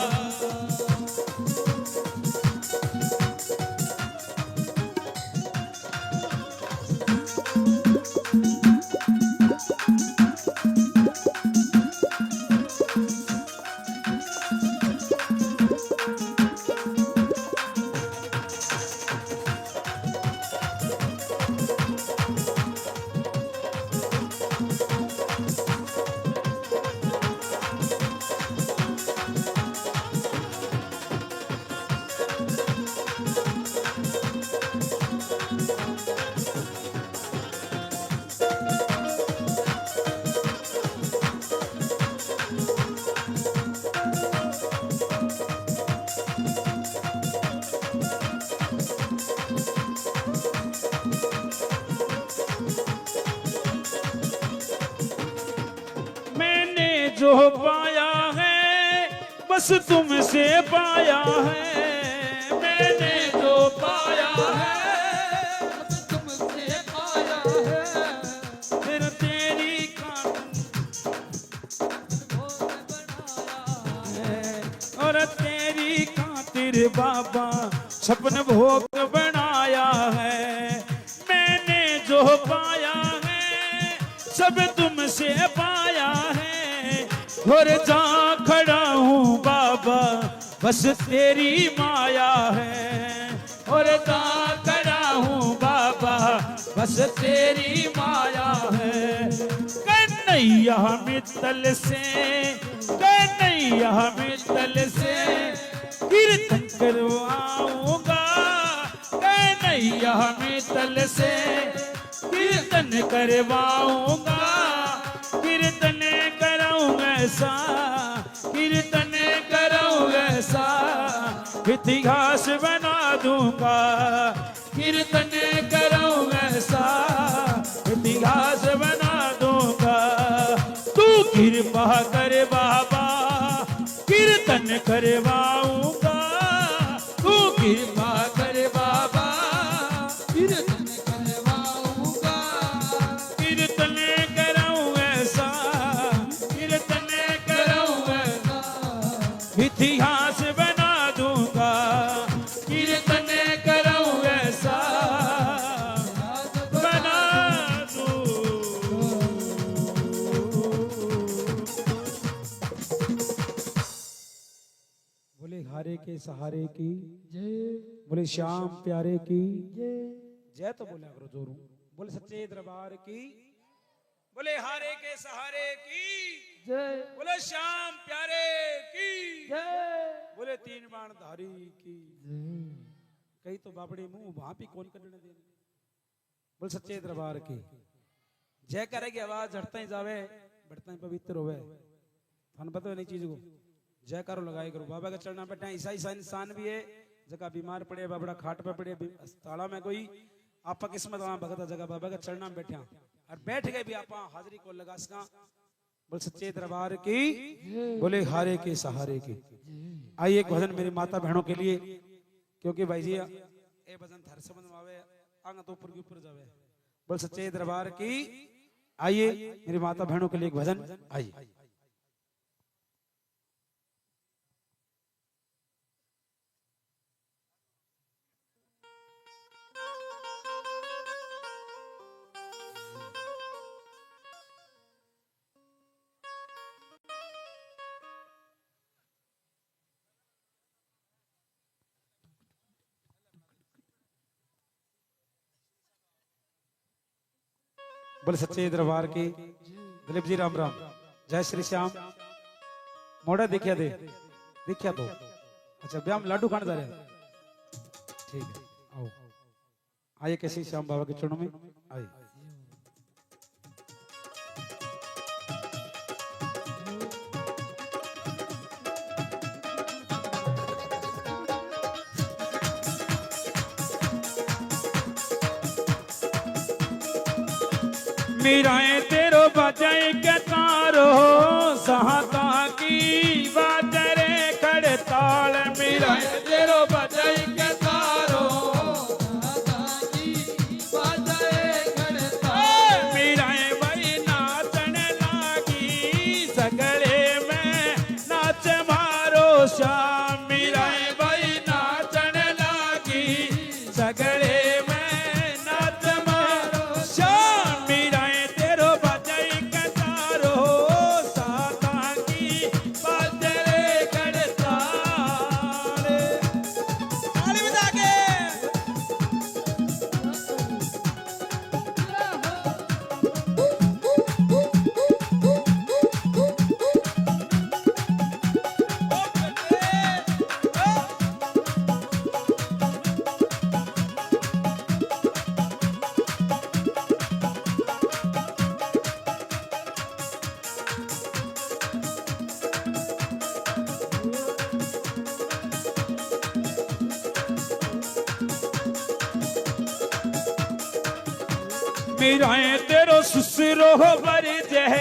जो पाया है बस तुमसे पाया है, मैंने जो पाया है बस तुमसे पाया है। फिर तेरी और तेरी खातिर बाबा छपन भोग बनाया है, मैंने जो पाया है सब तुमसे पाया है, और जा खड़ा हूँ बाबा बस तेरी माया है, और जा खड़ा हूँ बाबा बस तेरी माया है। कन्हैया मित्तल से, कन्हैया मित्तल से कीर्तन करवाऊंगा, कन्हैया मित्तल से कीर्तन करवाऊंगा, कीर्तन कराऊंगा ऐसा, कीर्तन कराऊंगा ऐसा, इतिहास बना दूंगा, कीर्तन कराऊंगा ऐसा, इतिहास बना दूंगा। तू कृपा कर बाबा कीर्तन करवाऊंगा, तू कृपा कर बाबा कीर्तन करवाऊंगा, कीर्तन कराऊं ऐसा, कीर्तन कराऊं ऐसा, इतिहास बना दूंगा, कीर्तन कराऊं ऐसा बना दूं। बोले हारे के सहारे की, जय बोले श्याम प्यारे की जय। जय, तो बोले करो जोरू, बोले सच्चे दरबार की, बोले हारे के सहारे की, जय बोले श्याम प्यारे की, जय बोले तीन बाण धारी की। जय। कई तो बाबड़े मुंह वहां भी कौन करने देने, बोल सच्चे दरबार की जय करेगी आवाज झड़ता ही जावे, बढ़ता ही पवित्र होवे। थान पता नहीं चीज को जय करो लगाए करो। बाबा का चलना बैठा ईसा ईसा इंसान भी है, जगह बीमार पड़े बाबड़ा खाट पे पड़े अस्पताल में कोई आपा किस्मत वहां भगत जगह बाबा का चलना बैठा और बैठ गए भी आपा हाजिरी को लगा सका। बोल सच्चे दरबार की, बोले हारे के सहारे की। आइए एक भजन मेरी माता बहनों के लिए, क्योंकि भाई जी ये भजन थर समझ में आवे आंगा तो ऊपर के ऊपर जावे। बोल सच्चे दरबार की। आइए मेरी माता बहनों के लिए एक भजन। आइए बोले सच्चे दरबार की। दिलीप जी राम राम, जय श्री श्याम। मोड़ा देखिया दे, देखिया तो अच्छा ब्याह में लाडू खाने जा रहे हैं, ठीक है आओ। आइए कैसे श्याम बाबा के चरणों में आइए। मीराएं तेरो बजाई के तारो सहाता की बाजरे खड़े ताल मीराएं तेरो बजाई के तारो मीराएं भाई नाचने लागी सगड़े में नाच मारो श्याम मीराएं भाई नाचने लागी सगड़े में नाच मारो श्याम मीराएं तेरो बजाई के तारो साता की बाजरे खड़े ताल ताली बजा के मीराएं तेरो सुसरो बर जह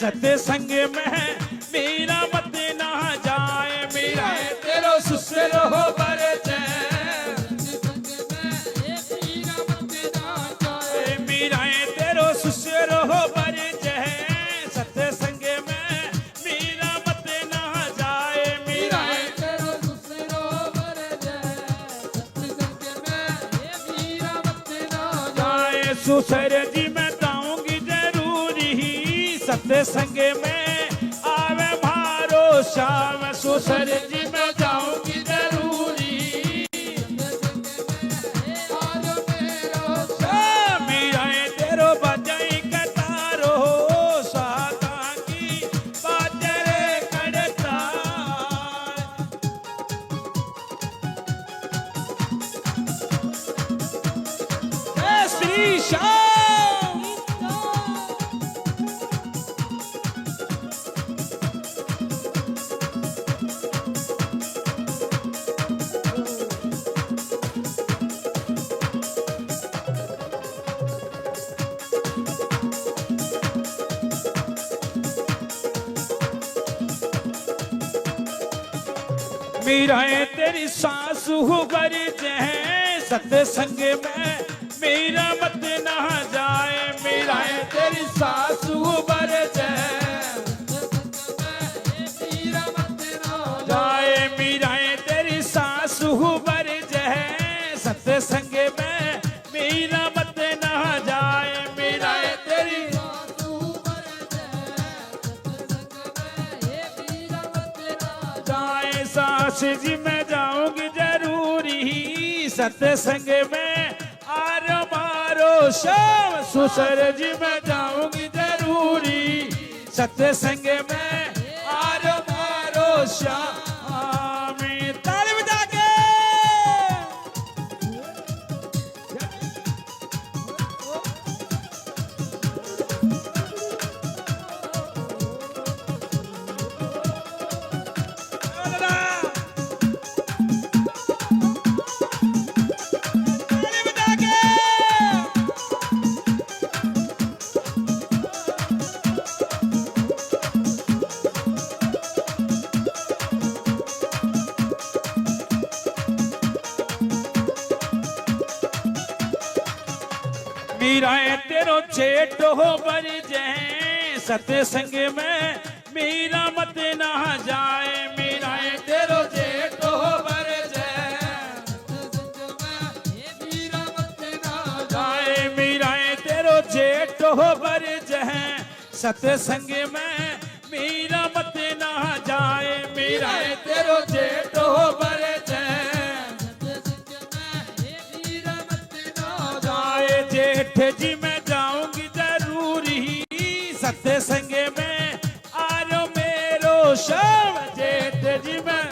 सत्य संग में मीरा मत ना जाए मीराएं तेरो सुसरो बर मीराएं तेरो सुसरो बर जह सत्य संग में मीरा मत ना जाए मीराएं तेरो सुसरो बर जाए सुसर जी मैं जाऊंगी जरूरी सत्य संग में आवे मारो श्याम सुसर जी मैं जाऊंगी जरूरी श्याम मीराएं तेरो बजाई के तारो साता की बाजरे खड़े ताल जय श्री श्याम मीराएं तेरी सासू बर जह सत्य संग में मीरा मत ना जाए मीराएं तेरी सासू बर जाए मीराएं तेरी सासू बर जह सत्य संग में मीरा मत ना जाए मीराएं तेरी जाए सास जी मैं जाऊंगी जरूरी सत्य संग में आर मारो श्याम सुसर जी मैं जाऊंगी जरूरी सत्य संग में आर मारो श्याम ताली बजा के मीराएं तेरो चेटो बर जह सत्य संग में मीरा मत ना जाए मीराएं तेरो चेटो बर जाए मीराएं तेरो चेटो बर जह सत्य संग में मीरा मत ना जाए मीराएं तेरो चेटो बर जेठ जी मैं जाऊंगी जरूरी सत्य संग में आरो मेरो श्याम जेठ जी मैं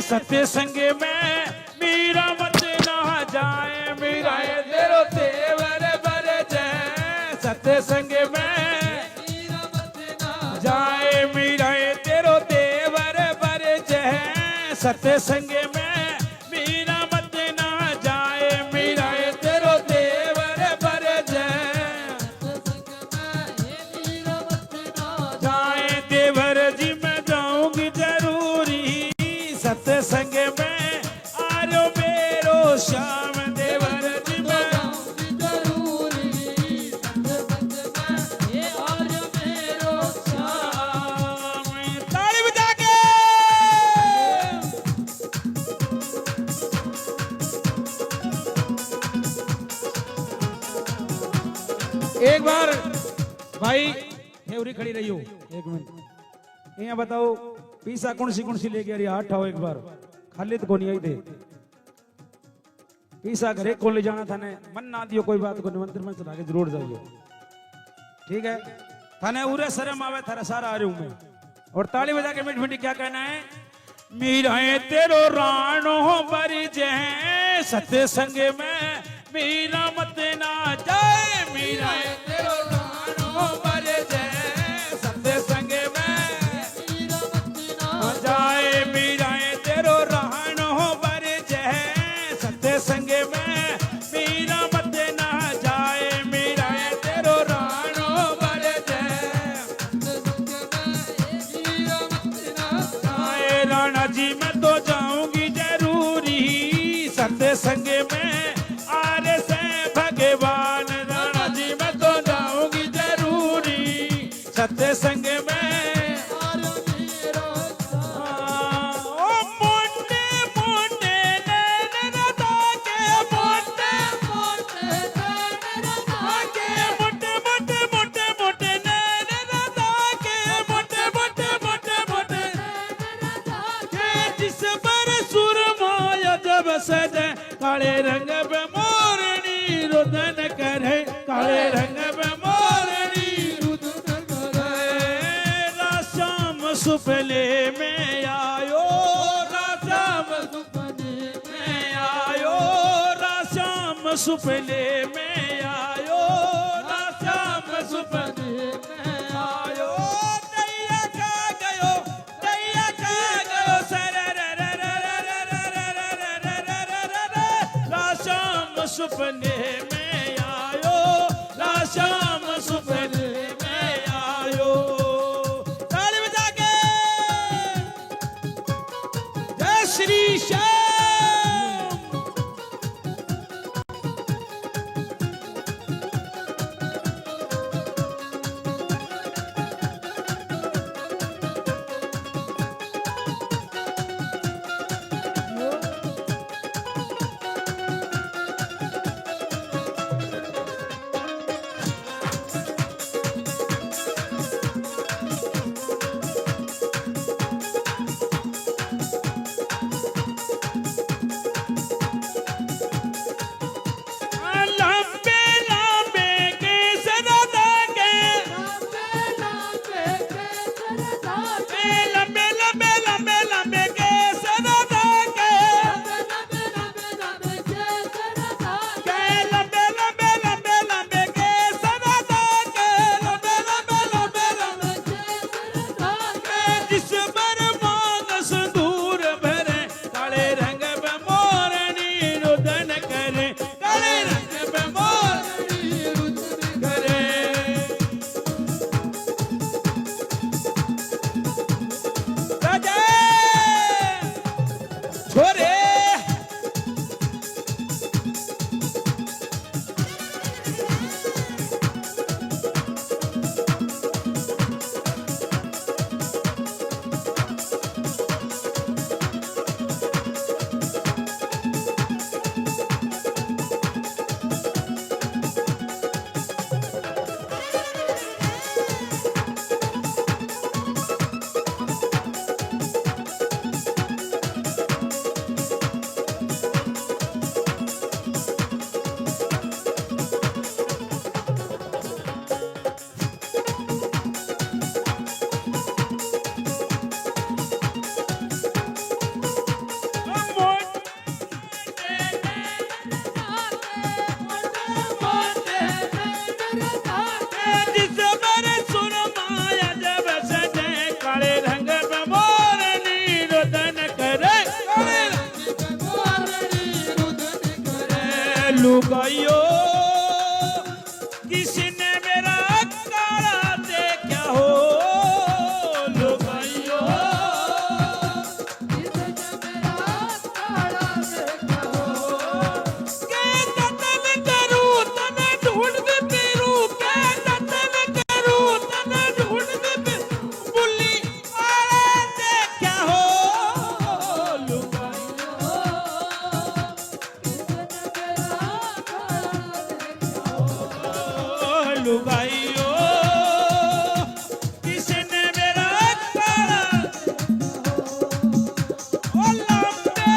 सत्य संग में मीरा मत ना जाए मीरा तेरो तेवर बर जाए सत्य संग में मीरा मत ना जाए मीरा तेरो तेवर बर जाए सत्य संग में मीरा मत ना जाए मीरा तेरो तेवर बर जाए जाए देवर जी मैं जाऊंगी जरूरी सत्संग में आरो मेरो श्याम देवर जी मैं जाऊंगी जरूरी सत्संग में ये आरो मेरो श्याम ताली बजा के एक बार भाई हेवरी खड़ी रही हो एक मिनट यहाँ बताओ पीसा कौन सी लेके आ रही हाथ आओ एक बार खाली तो को नहीं आई थे पीसा घरे को ले जाना था ने मन ना दियो कोई बात को मंदिर में चला के जरूर जाइयो ठीक है थाने उरे शर्म आवे थारा सारा आ रही हूं मैं और ताली बजा के मिट मिट क्या कहना है मीरा तेरो राणो बरी जे सत्य संग में मीरा मत ना जाए मीरा तेरो राणो बरी जे सत्य संग में मीरा मत ना जाए मीरा तेरो राणो बरी जे सत्य संग में मीरा मत ना जाए मीरा तेरो राणो बरी जे राणा जी मैं तो जाऊंगी जरूरी सत्य संग में आरे से भगवान राणा जी मैं तो जाऊंगी जरूरी सत्य संग में ओ मोटे मोटे नैन रता के मोटे मोटे नैन रता के मोटे मोटे मोटे मोटे नैन रता के मोटे मोटे मोटे मोटे जिस पर सुरमाया जब सजे काले रंग पे मोरनी रुदन करे काले रंग पे मोरनी रुदन करे राशाम सुपले में आयो राशाम सुपले में आयो राशाम सुपले में आयो राशाम सुपले में आयो दैया का गयो सपने में आयो राशाम सपने में आयो ताली बजा के जय श्री श्याम लुगाइयो किसने मेरा काला देखा हो लुगाइयो कहता तने करूं तने ढूंढ भी फिरूं कहता तने करूं तने ढूंढ भी फिरूं बुल्ली आला देखा हो लुगाइयो किसने मेरा काला ओ लंबे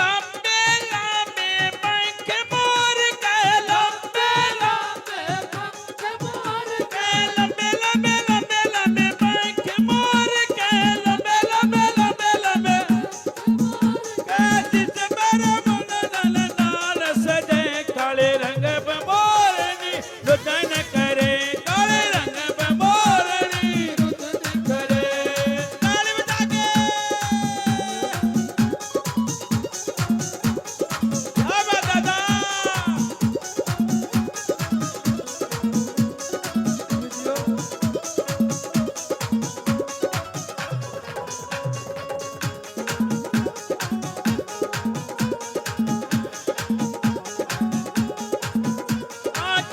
लंबे लंबे पंख मोर के लंबे लंबे पंख मोर के लंबे लंबे लंबे लंबे पंख मोर के लंबे लंबे लंबे लंबे के जिस मेरे मन नल नाल सजे काले रंग पे मोरनी रुदन करे काले रंग पे मोरनी रुदन करे ताली बजा के आवा दादा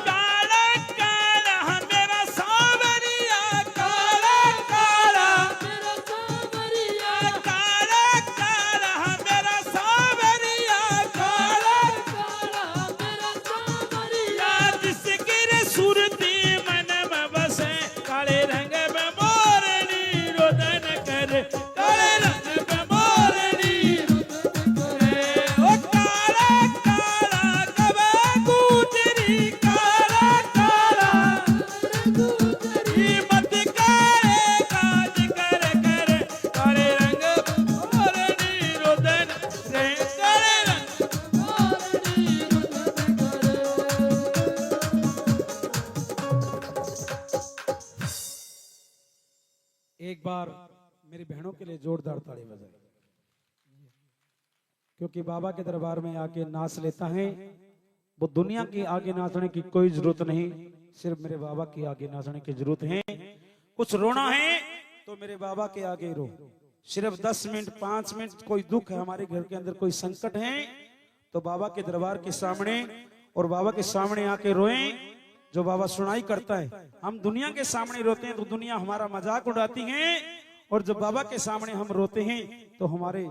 काला काला मेरा सावरिया काला काला मेरा सावरिया काला काला मेरा सावरिया काला काला मेरा सावरिया जिसकी रे सुरती मन में बसे काले रंग में मोरनी रोदन करे काले रंग में मोरनी रोदन करे ओ काला काला कबे गुजरी काला काला गुजरी मत करे काज करे करे काले रंग मोरनी रोदन करे काले रंग मोरनी रोदन करे एक बार मेरी बहनों के लिए जोरदार ताली बजाएं, क्योंकि बाबा के दरबार में आके नाच लेता है वो दुनिया के आगे नाचने की कोई जरूरत नहीं, सिर्फ मेरे बाबा के आगे नाचने की जरूरत है। कुछ रोना है तो मेरे बाबा के आगे रो, सिर्फ 10 मिनट 5 मिनट कोई दुख है हमारे घर के अंदर कोई संकट है तो बाबा के दरबार के सामने और बाबा के सामने आके रोएं, जो बाबा सुनाई करता है। हम दुनिया के सामने रोते हैं तो दुनिया हमारा मजाक उड़ाती है, और जब बाबा के सामने हम रोते हैं तो हमारे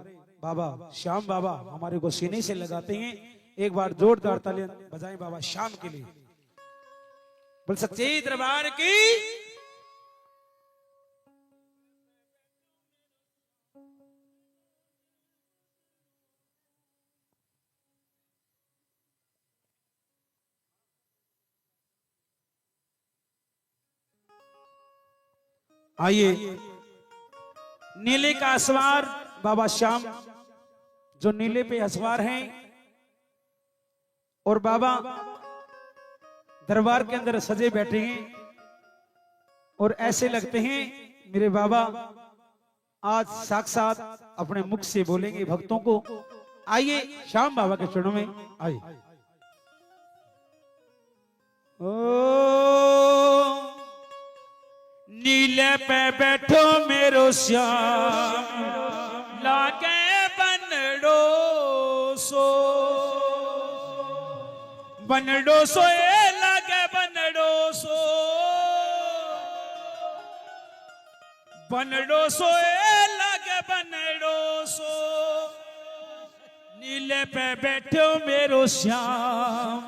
बाबा श्याम बाबा हमारे को सीने से लगाते हैं। एक बार जोरदार तालियां बजाएं बाबा श्याम के लिए। बोल सच्चे दरबार की। आइए नीले का असवार बाबा श्याम जो नीले पे असवार हैं और बाबा दरबार के अंदर सजे बैठे हैं और ऐसे लगते हैं मेरे बाबा आज साक्षात अपने मुख से बोलेंगे भक्तों को। आइए श्याम बाबा के चरणों में आइए। ओ नीले पे बैठो मेरो श्याम लागे बनड़ो सो ए लागे बनड़ो सो ए लागे बनड़ो सो नीले पे बैठो मेरो श्याम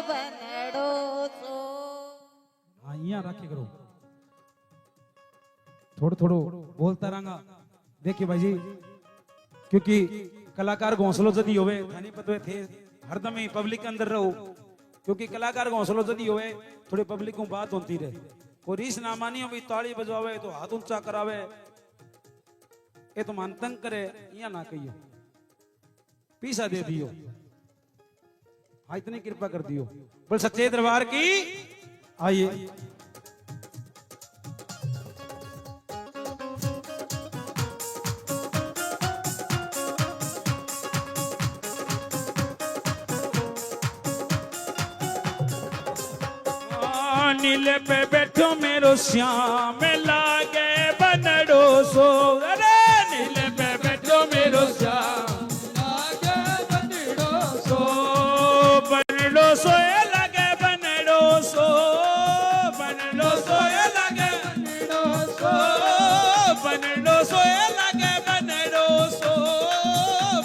बनड़ो सो। हाँ यहाँ रखे करो थोड़ा थोड़ा बोलता रहूंगा। देखिए भाई जी क्योंकि कलाकार घोंसलो जदी होवे थानी पतवे थे हरदम ही पब्लिक के अंदर रहो, क्योंकि कलाकार घोंसलो जदी होवे थोड़ी पब्लिक को बात होती रहे। कोई रीस ना मानी हो भी ताली बजवावे तो हाथ ऊंचा करावे ये तो मान तंग करे या ना कहियो पीसा दे दियो। हाँ इतनी कृपा कर दियो। बोल सच्चे दरबार की। आइए नीले पे बैठो मेरो श्याम लागे बनड़ो सो। अरे नीले पे बैठो मेरो श्याम लागे बनड़ो सो। बनड़ो सो ये लागे बनड़ो सो। बनड़ो सो ये लागे बनड़ो सो। बनड़ो सो ये लागे बनड़ो सो।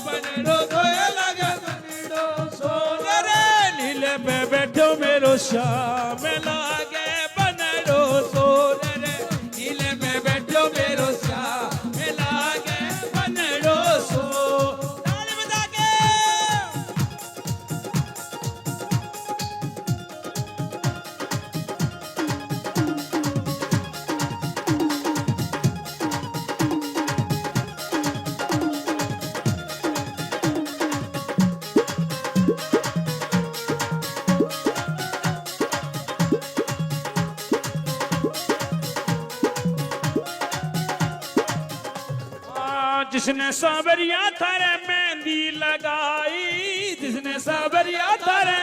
बनड़ो सो ये लागे बनड़ो सो। अरे नीले पे बैठो मेरो श्याम लागे बनड़ो सो। रे नीले पे बैठो मेरो श्याम लागे बनड़ो सो। ताली बजा के जिसने सावरिया थारे मेहंदी लगाई। जिसने सावरिया थारे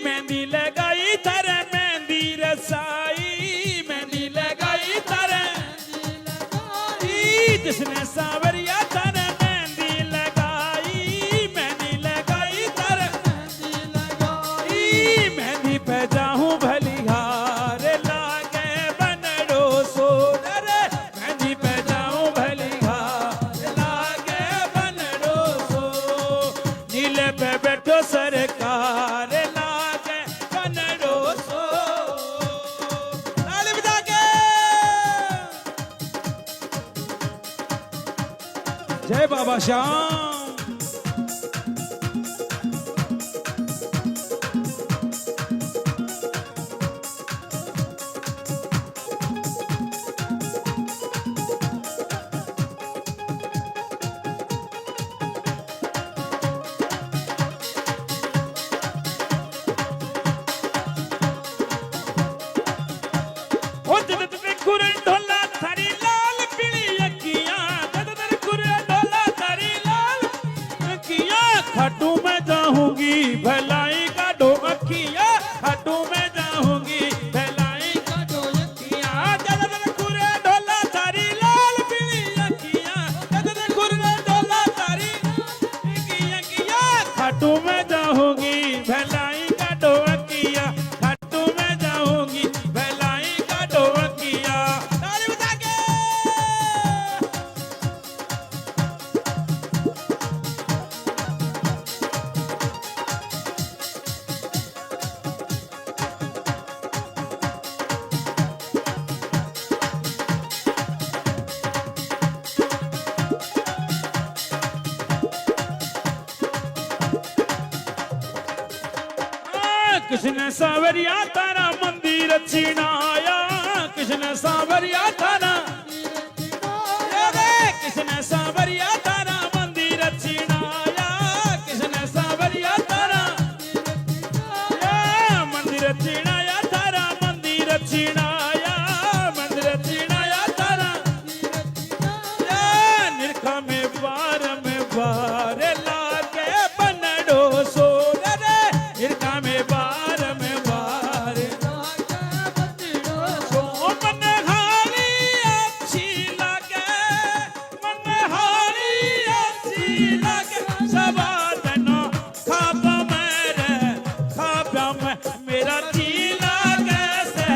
मेहंदी लगाई थारे मेहंदी रसाई। मेहंदी लगाई थारे जिसने सावरिया थारे मेहंदी लगाई। मेहंदी लगाई थारे मेहंदी पे जाऊं भलिहार लागे बनड़ो सो। रे मेहंदी पे जाऊं भलिहार लागे बनड़ो सो। नीले पे बैठो सरकार लागे बनड़ो सो। ताली बजा के जय बाबा श्याम। खाटू में जाऊंगी भलाई काटो अखिया। खाटू में जाऊंगी भलाई काटो अखिया। जदन कुरे ढोला तारी लाल पीली अखिया। जदन कुरे ढोला तारी अखिया। खाटू में जाऊंगी भलाई काटो अखिया। खाटू में जाऊंगी भलाई काटो अखिया। ताली बजा के कृष्ण सावरिया तारा मंदिर छिनाया। कृष्ण सावरिया तारा कृष्ण सावरिया तारा मंदिर छिनाया। कृष्ण सावरिया तारा मंदिर छिनाया। तारा मंदिर छिनाया। मंदिर छिनाया तारा निरखा में बार लागे बनड़ो सो। रे निरखा में बार मनहारी अच्छी लगे। मनहारी अच्छी लगे। सवादनो खाबा में मेरा जी लगे से।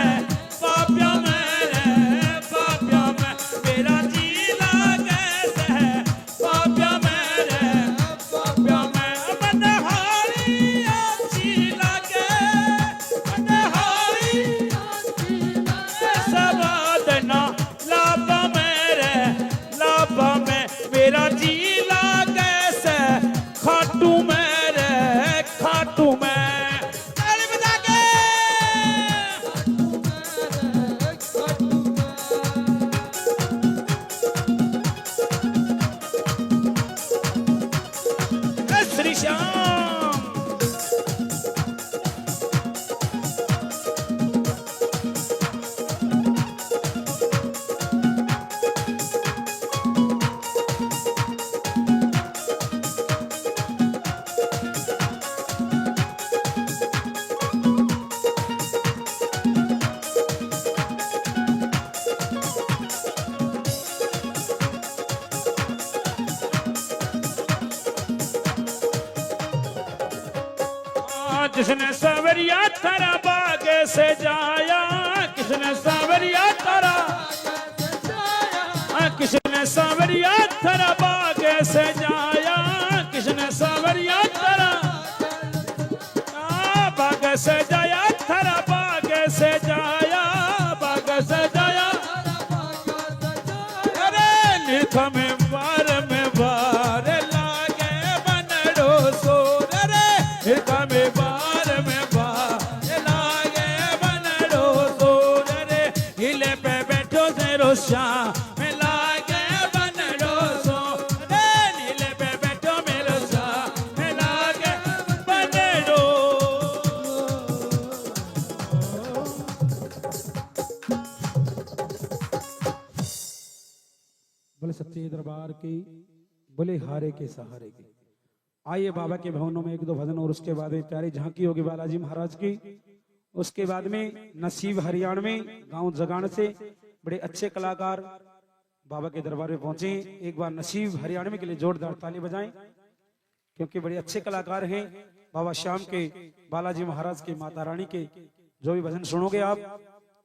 किसने सावरिया तारा बाग से जाया, किसने सावरिया तारा, किसने सावरिया तारा बाग से जाया, किसने सावरिया तारा बाग से जाया, तारा बाग से जाया, बाग से जाया। अरे निख में बार लागे बनड़ो सोर, अरे निख में बार लागे बनड़ो सोर, अरे हिले पे बैठो से रोशा में लागे बनड़ो सोर, अरे हिले पे बैठो में रोशा में लागे बनड़ो। बोले सच्चे दरबार की, बोले हारे के सहारे की। आइए बाबा के भवनों में एक दो भजन और उसके बाद में प्यारी झांकी होगी बालाजी महाराज की। उसके बाद में नसीब हरियाणा में गांव जगान से बड़े अच्छे कलाकार बाबा के दरबार में पहुंचे। एक बार नसीब हरियाणा के लिए जोरदार ताली बजाएं, क्योंकि बड़े अच्छे कलाकार हैं बाबा श्याम के, बालाजी महाराज के, माता रानी के। जो भी भजन सुनोगे आप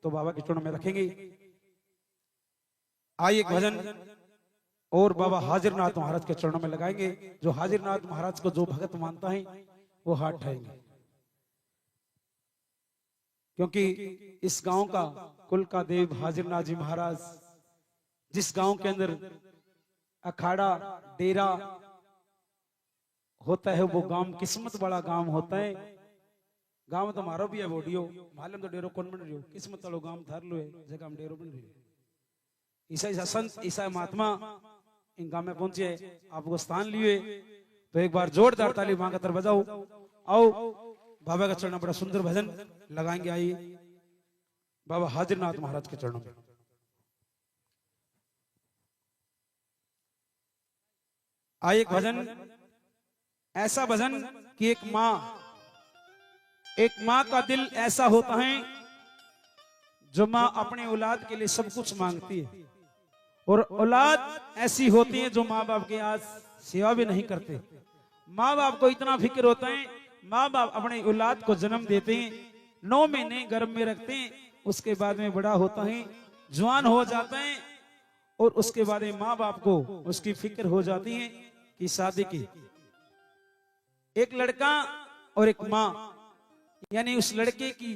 तो बाबा के चरणों में रखेंगे। आइए एक भजन और बाबा हाजिरनाथ महाराज के चरणों में लगाएंगे। जो हाजिरनाथ महाराज को जो भगत मानता है वो हाथ उठाएंगे, क्योंकि इस गांव का कुल का देव हाजिरनाथ जी महाराज, जिस गांव के अंदर अखाड़ा डेरा होता है वो गांव किस्मत वाला गांव होता है। गांव तो मारो भी है बोडियो मालूम तो डेरो कौन बन रही हो, किस्मत वालों गांव थार लो है जगह हम डेरो बन रही है। ईसाई संत ईसाई महात्मा इन गांव में पहुंचे, आपको स्थान लिए तो एक बार जोरदार ताली मां का तर बजाओ। आओ बाबा का चरण बड़ा सुंदर भजन लगाएंगे। आइए बाबा हाजिरनाथ महाराज के चरणों में। आइए एक भजन, ऐसा भजन कि एक माँ का दिल ऐसा होता है जो माँ अपने औलाद के लिए सब कुछ मांगती है, और औलाद ऐसी होती है जो माँ बाप के आज सेवा भी नहीं करते। माँ बाप को इतना फिक्र होता है, माँ बाप अपने औलाद को जन्म देते हैं, 9 महीने गर्भ में रखते हैं, उसके बाद में बड़ा होता है, जवान हो जाता है, और उसके बाद में माँ बाप को उसकी फिक्र हो जाती है कि शादी की। एक लड़का और एक माँ, यानी उस लड़के की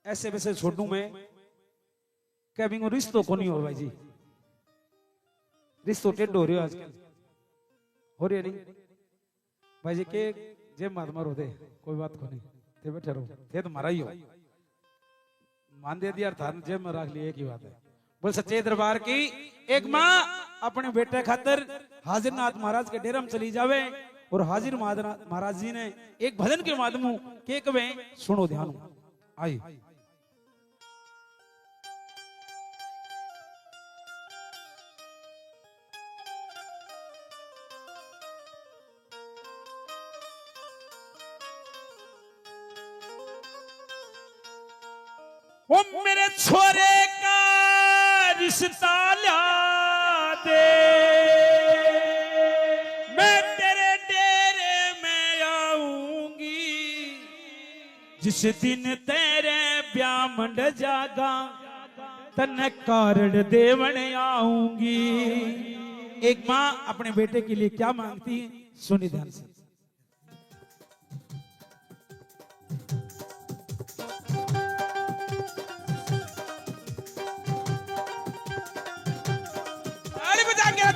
ऐसे वैसे छोड़ू मैं कभी रिश्तों को नहीं हो भाई जी, रिश्तों टेढ़ हो रहे हो आजकल, हो रही है नहीं भाई जी के जे महात्मा रो दे कोई बात को नहीं, थे बैठे रहो, थे तो मारा ही हो, मान दे दिया थान जेब में रख लिया, एक ही बात है। बोल सच्चे दरबार की। एक माँ अपने बेटे खातर हाजिरनाथ महाराज के डेरा में चली जावे, और हाजिर महाराज जी ने एक भजन के माध्यम के कवे सुनो ध्यान। आई वो मेरे छोरे का रिश्ता ला दे, मैं तेरे डेरे में आऊंगी, जिस दिन तेरे ब्याह मंड जागा तन कारण देवन आऊंगी। एक माँ अपने बेटे के लिए क्या मांगती है, सुनिए ध्यान से।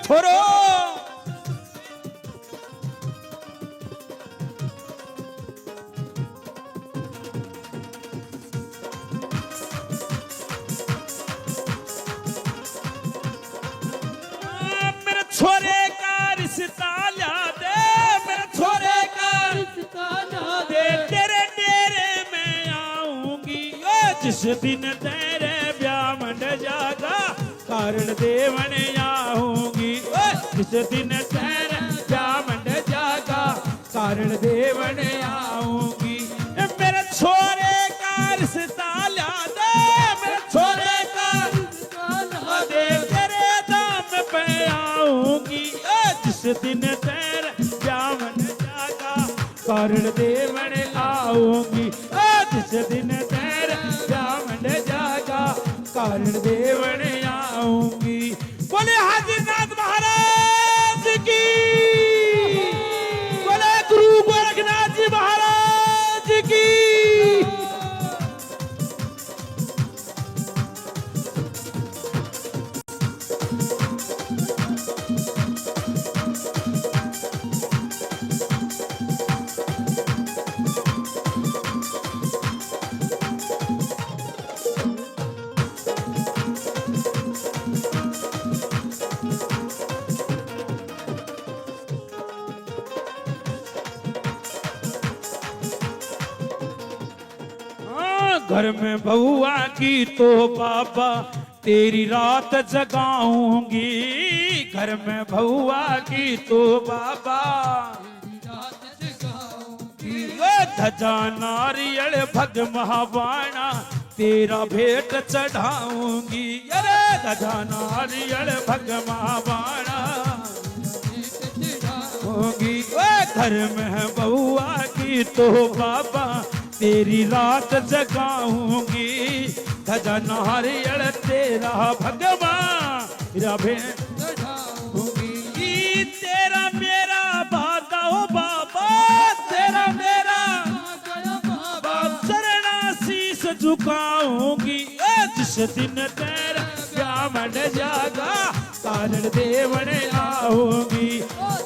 छोरो मेरे छोरे का रिश्ता ला दे, मेरे छोरे का रिश्ता ला दे, तेरे डेरे में आऊंगी, जिस दिन तेरे ब्याह मंड जागा कारण देवन आऊंगी, जिस दिन तेरे ब्याह मंड जागा कारण देवन आऊंगी। मेरे छोरे का रिश्ता ला दे, मेरे छोरे का रिश्ता ला दे, तेरे दाम पे आऊंगी, जिस दिन तेरे ब्याह मंड जागा कारण देवण आऊंगी जिस दिन तेरे ब्यामंड जागा कारण देवण आऊंगी। बोले हाजीनाथ महाराज की, बोले गुरु गोरखनाथ जी महाराज की। घर में बउआ की तो बाबा तेरी रात जगाऊंगी। घर में बउआ की तो बाबा धजा नारियल भग महावाणा तेरा भेंट चढ़ाऊंगी। अरे धजा नारियल भग महावाणा होगी। घर में बउआ की तो बाबा तेरी रात जगाऊंगी। धजा नारियल तेरा भगवान तेरा भेंट चढ़ाऊंगी। तेरा मेरा भागा हो बाबा तेरा मेरा चरणा शीस झुकाऊंगी। जिस दिन तेरा ब्यामंड जागा कारण देवण आऊंगी।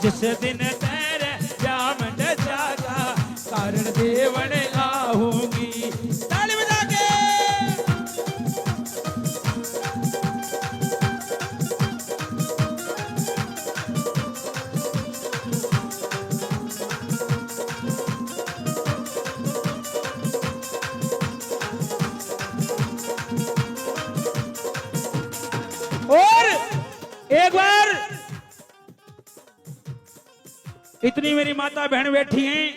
जिस दिन तेरे ब्यामंड जागा कारण देवण आऊंगी। ताली बजा के और एक बार इतनी मेरी माता बहन बैठी हैं,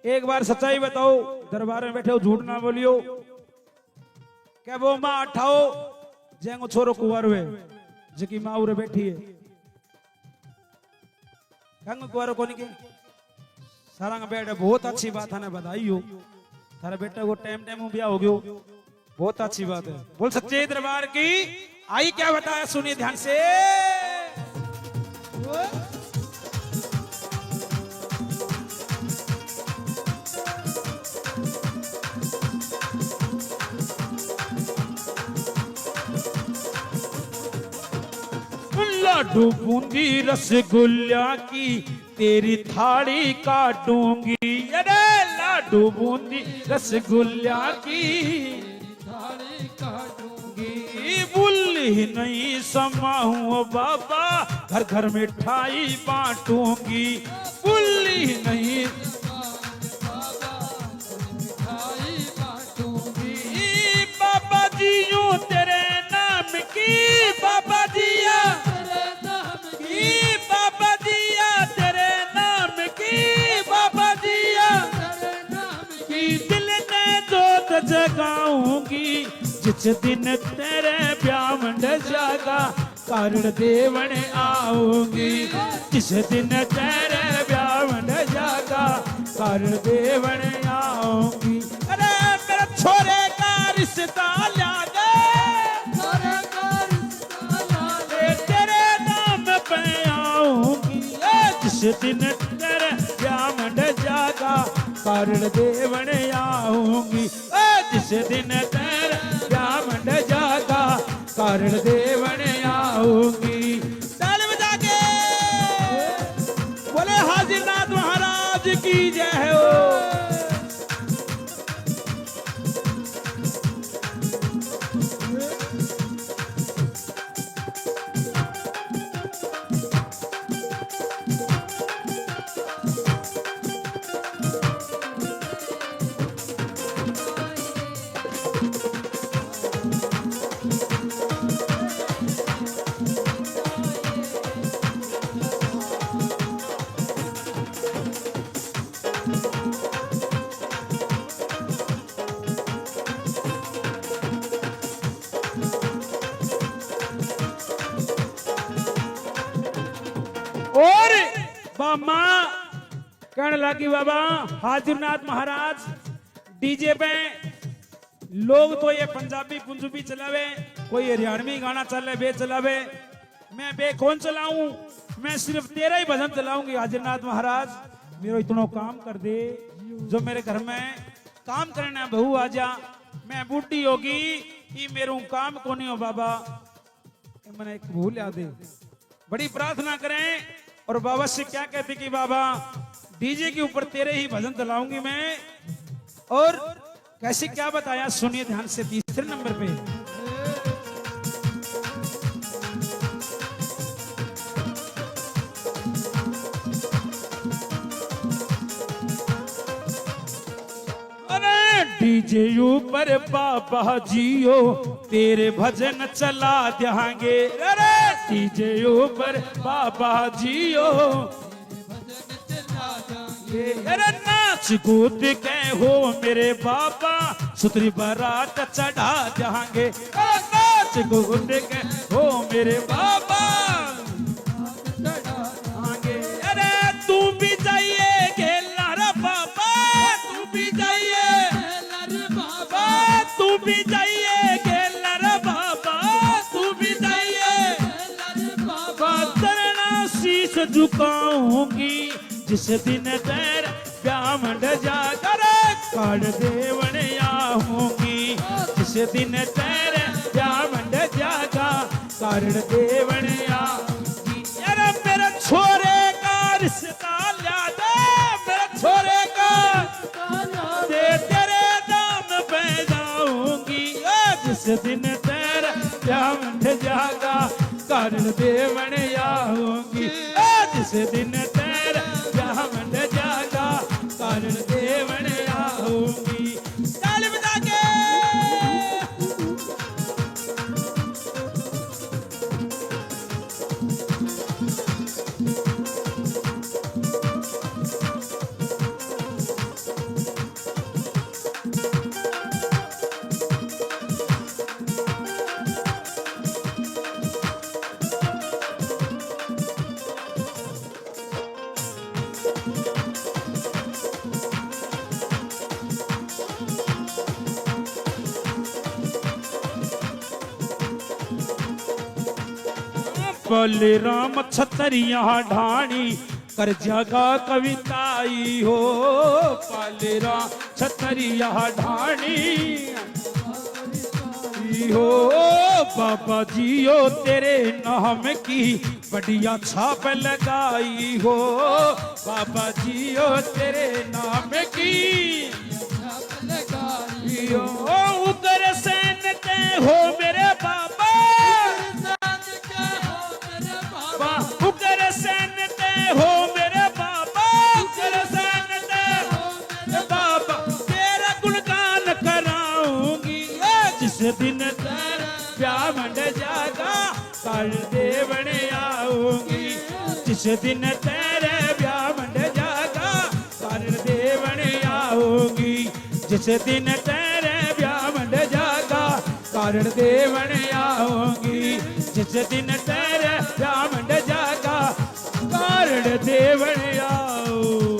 एक बार सच्चाई बताओ, दरबार में बैठे हो झूठ ना बोलियो। क्या वो माँ उठाओ जेंगो छोरो कुंवर हुए जकी माँ उरे बैठी है कंग कुंवर कोनी के सारंग बैठे। बहुत अच्छी बात है ना, बधाई हो थारे बेटा को टाइम टाइम ब्याह हो गयो, बहुत अच्छी बात है। बोल सच्चे दरबार की। आई क्या बताया सुनिए ध्यान से। लाडू बूंदी रसगुल्ला की तेरी थाली काटूंगी। अरे लाडू बूंदी रसगुल्ला की थाली काटूंगी। बुल्ली नहीं समाऊं बाबा घर घर मिठाई बांटूंगी। बुल्ली नहीं बाबा जी यूं तेरे नाम की बाबा जिया बाबा जिया तेरे नाम की बाबा जिया की दिल में जोत जगाऊंगी। जिस दिन तेरे ब्यामंड जागा कारण देवण आऊंगी। जिस दिन तेरे ब्यामंड जागा कारण देवण आऊंगी। अरे मेरे छोरे का रिश्ता ला दे तेरे नाम पे आऊंगी। जिस दिन तेरे ब्यामंड जागा कारण देवण आऊंगी। जिस दिन तेरे ब्यामंड जागा कारण देवण आऊंगी। ताली बजा के बोले हाजीनाथ महाराज की जय हो। और बामा कहने लगी बाबा हाजिरनाथ महाराज डीजे पे लोग तो ये पंजाबी पंजाबी चलावे, कोई हरियाणवी गाना चले बे चलावे, मैं बे कौन चलाऊं, मैं सिर्फ तेरा ही भजन चलाऊंगी। हाजिरनाथ महाराज मेरा इतना काम कर दे, जो मेरे घर में काम करना बहू आ जा, मैं बूढ़ी होगी ये मेरू काम को नहीं हो बाबा, मैंने एक भूल याद दे। बड़ी प्रार्थना करें और बाबा से क्या कहते कि बाबा डीजे के ऊपर तेरे ही भजन चलाऊंगी मैं। और कैसे क्या बताया सुनिए ध्यान से, तीसरे नंबर पे डीजे ऊपर बाबा जियो तेरे भजन चला देंगे, अरे डीजे ऊपर बाबा जियो अरे नाच कूद के हो मेरे बाबा सुतरी बारात चढ़ा देंगे, नाच कूद के हो मेरे बाबा अरे तू भी जाइए खेलना रे बाबा, तू भी जाइए तू भी जाइए खेलना रे बाबा, तू भी जाइए बाबा, चरणा शीश झुकाऊंगी जिस दिन तेर ब्यामंड जाकर काट देवन आऊंगी, जिस दिन तेर ब्यामंड जागा काट देवन आऊंगी। अरे मेरे छोरे का रिश्ता ला दे, मेरे छोरे का दे तेरे दाम पे जाऊंगी, जिस दिन तेरा ब्यामंड जागा कारण देवन आऊंगी, जिस दिन तेरा ब्यामंड जागा कारण देवन आऊंगी। ताली बजा के बलराम छतरिया ढाणी कर जगा कविताई हो, बलराम छतरिया ढाणी हो बाबा जियो तेरे नाम की बढ़िया छाप लगाई हो, बाबा जियो तेरे नाम की हो, उग्र सैन ते हो मेरे बाबा, उग्र सैन ते हो मेरे बाबा, उग्र सैन ते हो बाबा, तेरा गुणगान कराऊंगी जिस दिन तेरा ब्यामंड जागा काल देवन आऊंगी, जिस दिन तेरे ब्यामंड जागा काल देवन आऊंगी, जिस दिन तेरे ब्यामंड जागा कारण देवन आऊंगी, जिस दिन तेरे ब्यामंड जागा कारण देवन आऊंगी।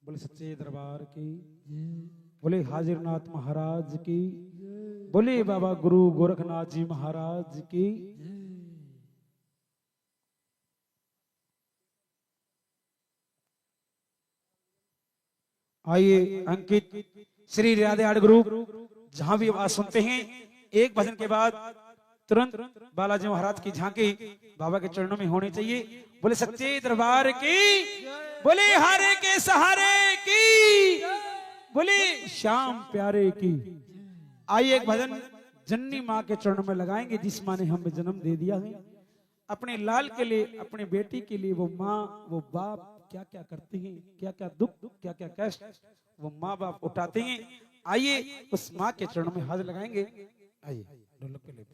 बोले सच्चे दरबार की, बोले हाजिरनाथ महाराज की, बोले बाबा गुरु गोरखनाथ जी महाराज की। आइए अंकित श्री राधे आर्ट ग्रुप जहां भी आवाज सुनते हैं, एक भजन के बाद तुरंत बालाजी महाराज की झांकी बाबा के चरणों में होनी चाहिए। बोले सच्चे दरबार की, बोले हारे के सहारे की, बोले श्याम प्यारे की। आइए एक भजन जननी माँ के चरणों में लगाएंगे, जिस माँ ने हमें जन्म दे दिया है। अपने लाल के लिए, अपने बेटी के लिए वो माँ वो बाप क्या क्या करते हैं, क्या क्या दुख क्या क्या कष्ट वो माँ बाप उठाते हैं। आइए उस माँ के चरणों में हाथ लगाएंगे। आइए ढोलक के लिए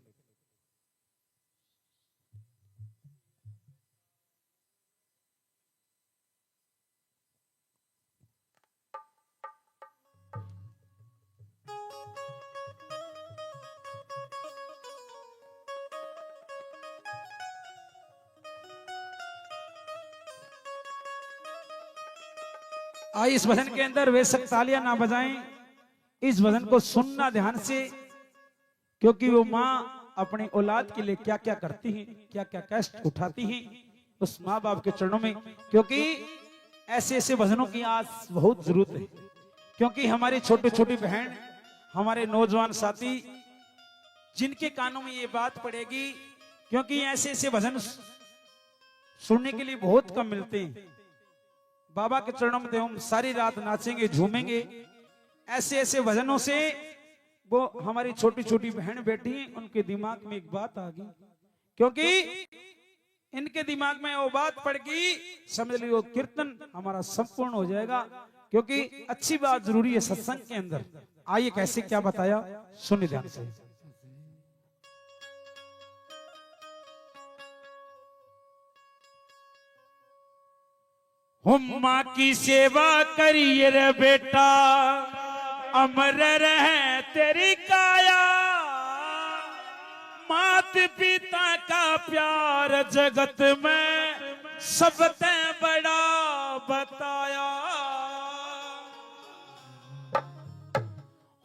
आइए इस भजन के अंदर बेशक तालियां ना बजाएं, इस भजन को सुनना ध्यान से, क्योंकि वो माँ अपने औलाद के लिए क्या क्या करती हैं, क्या क्या कष्ट उठाती हैं उस माँ बाप के चरणों में, क्योंकि ऐसे ऐसे भजनों की आज बहुत जरूरत है। क्योंकि हमारी छोटी छोटी बहन, हमारे नौजवान साथी जिनके कानों में ये बात पड़ेगी, क्योंकि ऐसे ऐसे भजन सुनने के लिए बहुत कम मिलते हैं। बाबा के चरणों में हम सारी रात नाचेंगे, झूमेंगे। ऐसे ऐसे भजनों से वो हमारी छोटी छोटी बहन बैठी, उनके दिमाग में एक बात आ गई, क्योंकि इनके दिमाग में वो बात पड़ गई, समझ लियो कीर्तन हमारा संपूर्ण हो जाएगा। क्योंकि अच्छी बात जरूरी है सत्संग के अंदर। आइए कैसे क्या बताया, सुनिए ध्यान से। हम माँ की सेवा करिए रे बेटा, अमर रहे तेरी काया। मात पिता का प्यार जगत में सबसे बड़ा बताया।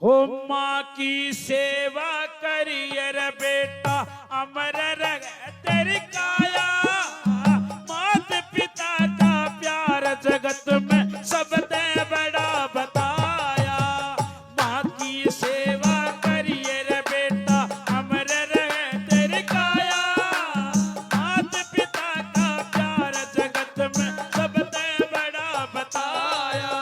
हो माँ की सेवा करिए रे बेटा, अमर रहे तेरी काया। मात पिता का प्यार जगत में सबसे बड़ा बताया। माँ की सेवा करिए रे बेटा, अमर रहे तेरी काया। मात पिता का प्यार जगत में सबसे बड़ा बताया।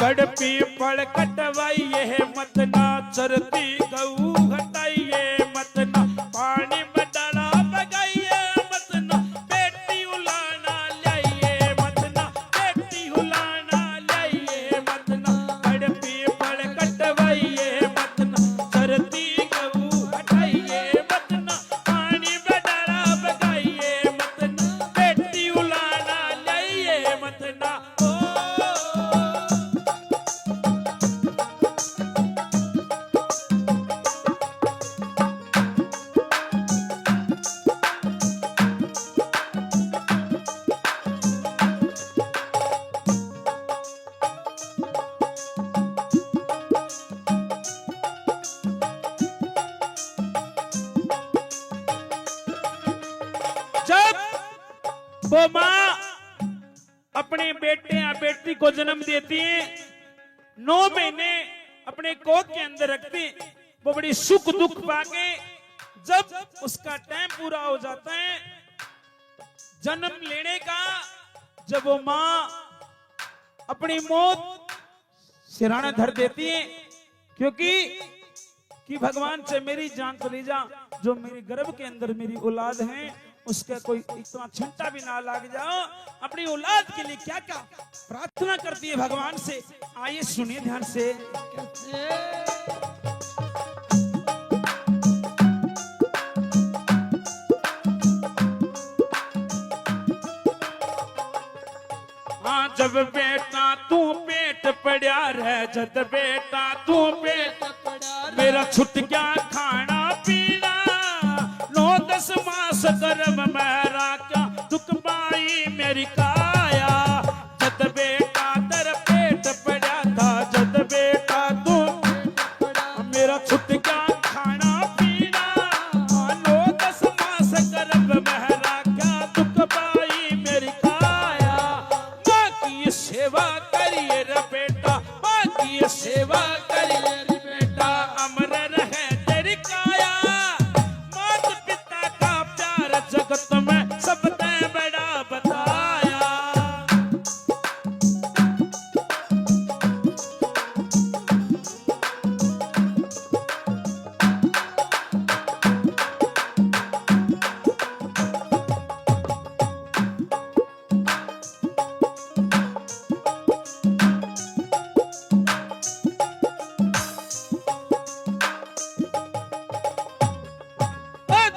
कड़ पीपल कटवाइए मत ना, चरती गऊ हटाइए मत ना, पानी में डाला बगाइए मत ना, बेटी उलाना लाइए मत ना, बेटी उलाना लाइए मत ना। कड़ पीपल कटवाइए मत ना, चरती गऊ हटाइए मत ना, पानी में डाला बगाइए मत ना, बेटी उलाना लाइए मत ना। जब वो माँ अपने बेटे या बेटी को जन्म देती है, 9 महीने अपने कोख के अंदर रखती, वो बड़ी सुख दुख पाके जब उसका टाइम पूरा हो जाता है जन्म लेने का, जब वो माँ अपनी मौत सिराने धर देती है, क्योंकि कि भगवान से मेरी जान चली जा, जो मेरे गर्भ के अंदर मेरी औलाद है उसका कोई इतना छिंटा भी ना लग जाओ। अपनी औलाद के लिए क्या क्या प्रार्थना करती है भगवान से, आइए सुनिए ध्यान से। हाँ जब बेटा तू पेट पड़ा रह, जब बेटा तू पेट मेरा छुट गया खाना पीना, 9-10 मास गर्भ मेरा क्या दुख पाई मेरी काया। जब बेटा तेरा पेट पड़ा था, जब बेटा तू मेरा छुट गया खाना पीना, 9-10 मास गर्भ मेरा क्या दुख पाई मेरी काया। माँ की सेवा करिए रे बेटा, माँ की सेवा करिए रे बेटा, अमर रहे तेरी काया। मात पिता का प्यार जगत में सबसे बड़ा बताया।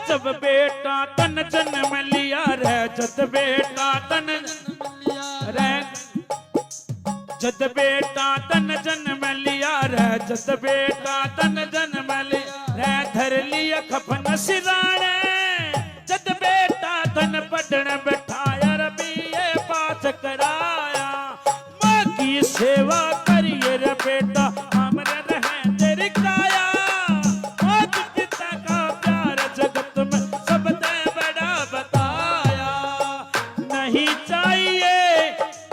जब बेटा तन जन्म लिया रे, जब बेटा तन रे, जब बेटा तन जन्म लिया रे, जब बेटा तन जन्म लिया रे, धर लिया खपन सिराने, जब बेटा तन पढ़न बैठाया रबी ये पाठ कराया। माँ की सेवा करिए रे बेटा हमरे रहे तेरी काया मात पिता का प्यार जगत में सबसे बड़ा बताया नहीं चाहिए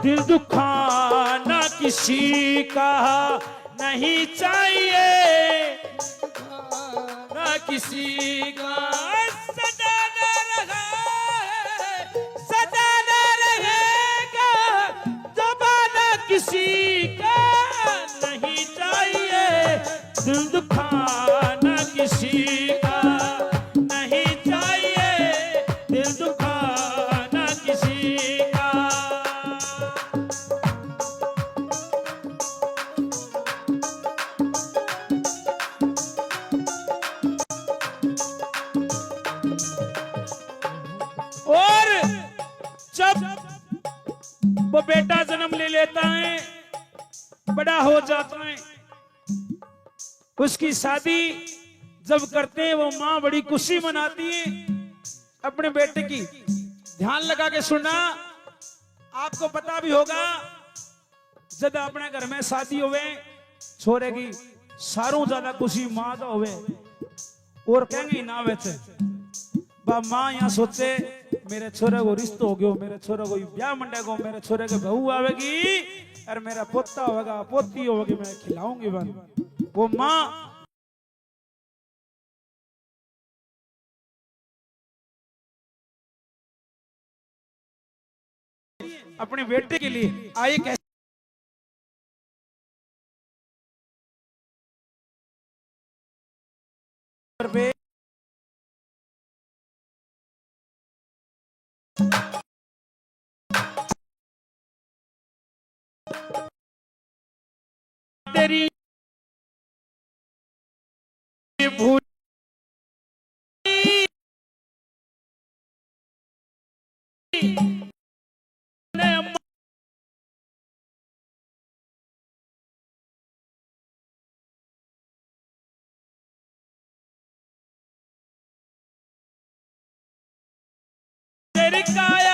दिल दुखाना किसी का नहीं चाहिए ना किसी का सदा न रहेगा जमाना किसी का नहीं चाहिए दिल दुखाना किसी का नहीं चाहिए दिल दुखाना किसी का और जब वो बेटा जन्म ले लेता है बड़ा हो जाता है उसकी शादी जब करते हैं वो माँ बड़ी खुशी मनाती है अपने बेटे की ध्यान लगा के सुनना आपको पता भी होगा जब अपने घर में शादी होवे छोरे की सारों ज्यादा खुशी माँ का होवे और कहेंगे ना वैसे माँ यहाँ सोचे मेरे छोरे को रिश्तो हो गयो मेरे छोरे को ब्याह मंडे को मेरे छोरे के बहू आवेगी और मेरा पोता होगा पोती होगी मैं खिलाऊंगी बन वो माँ अपने बेटे के लिए आए कैसे तेरी भूल तेरी काया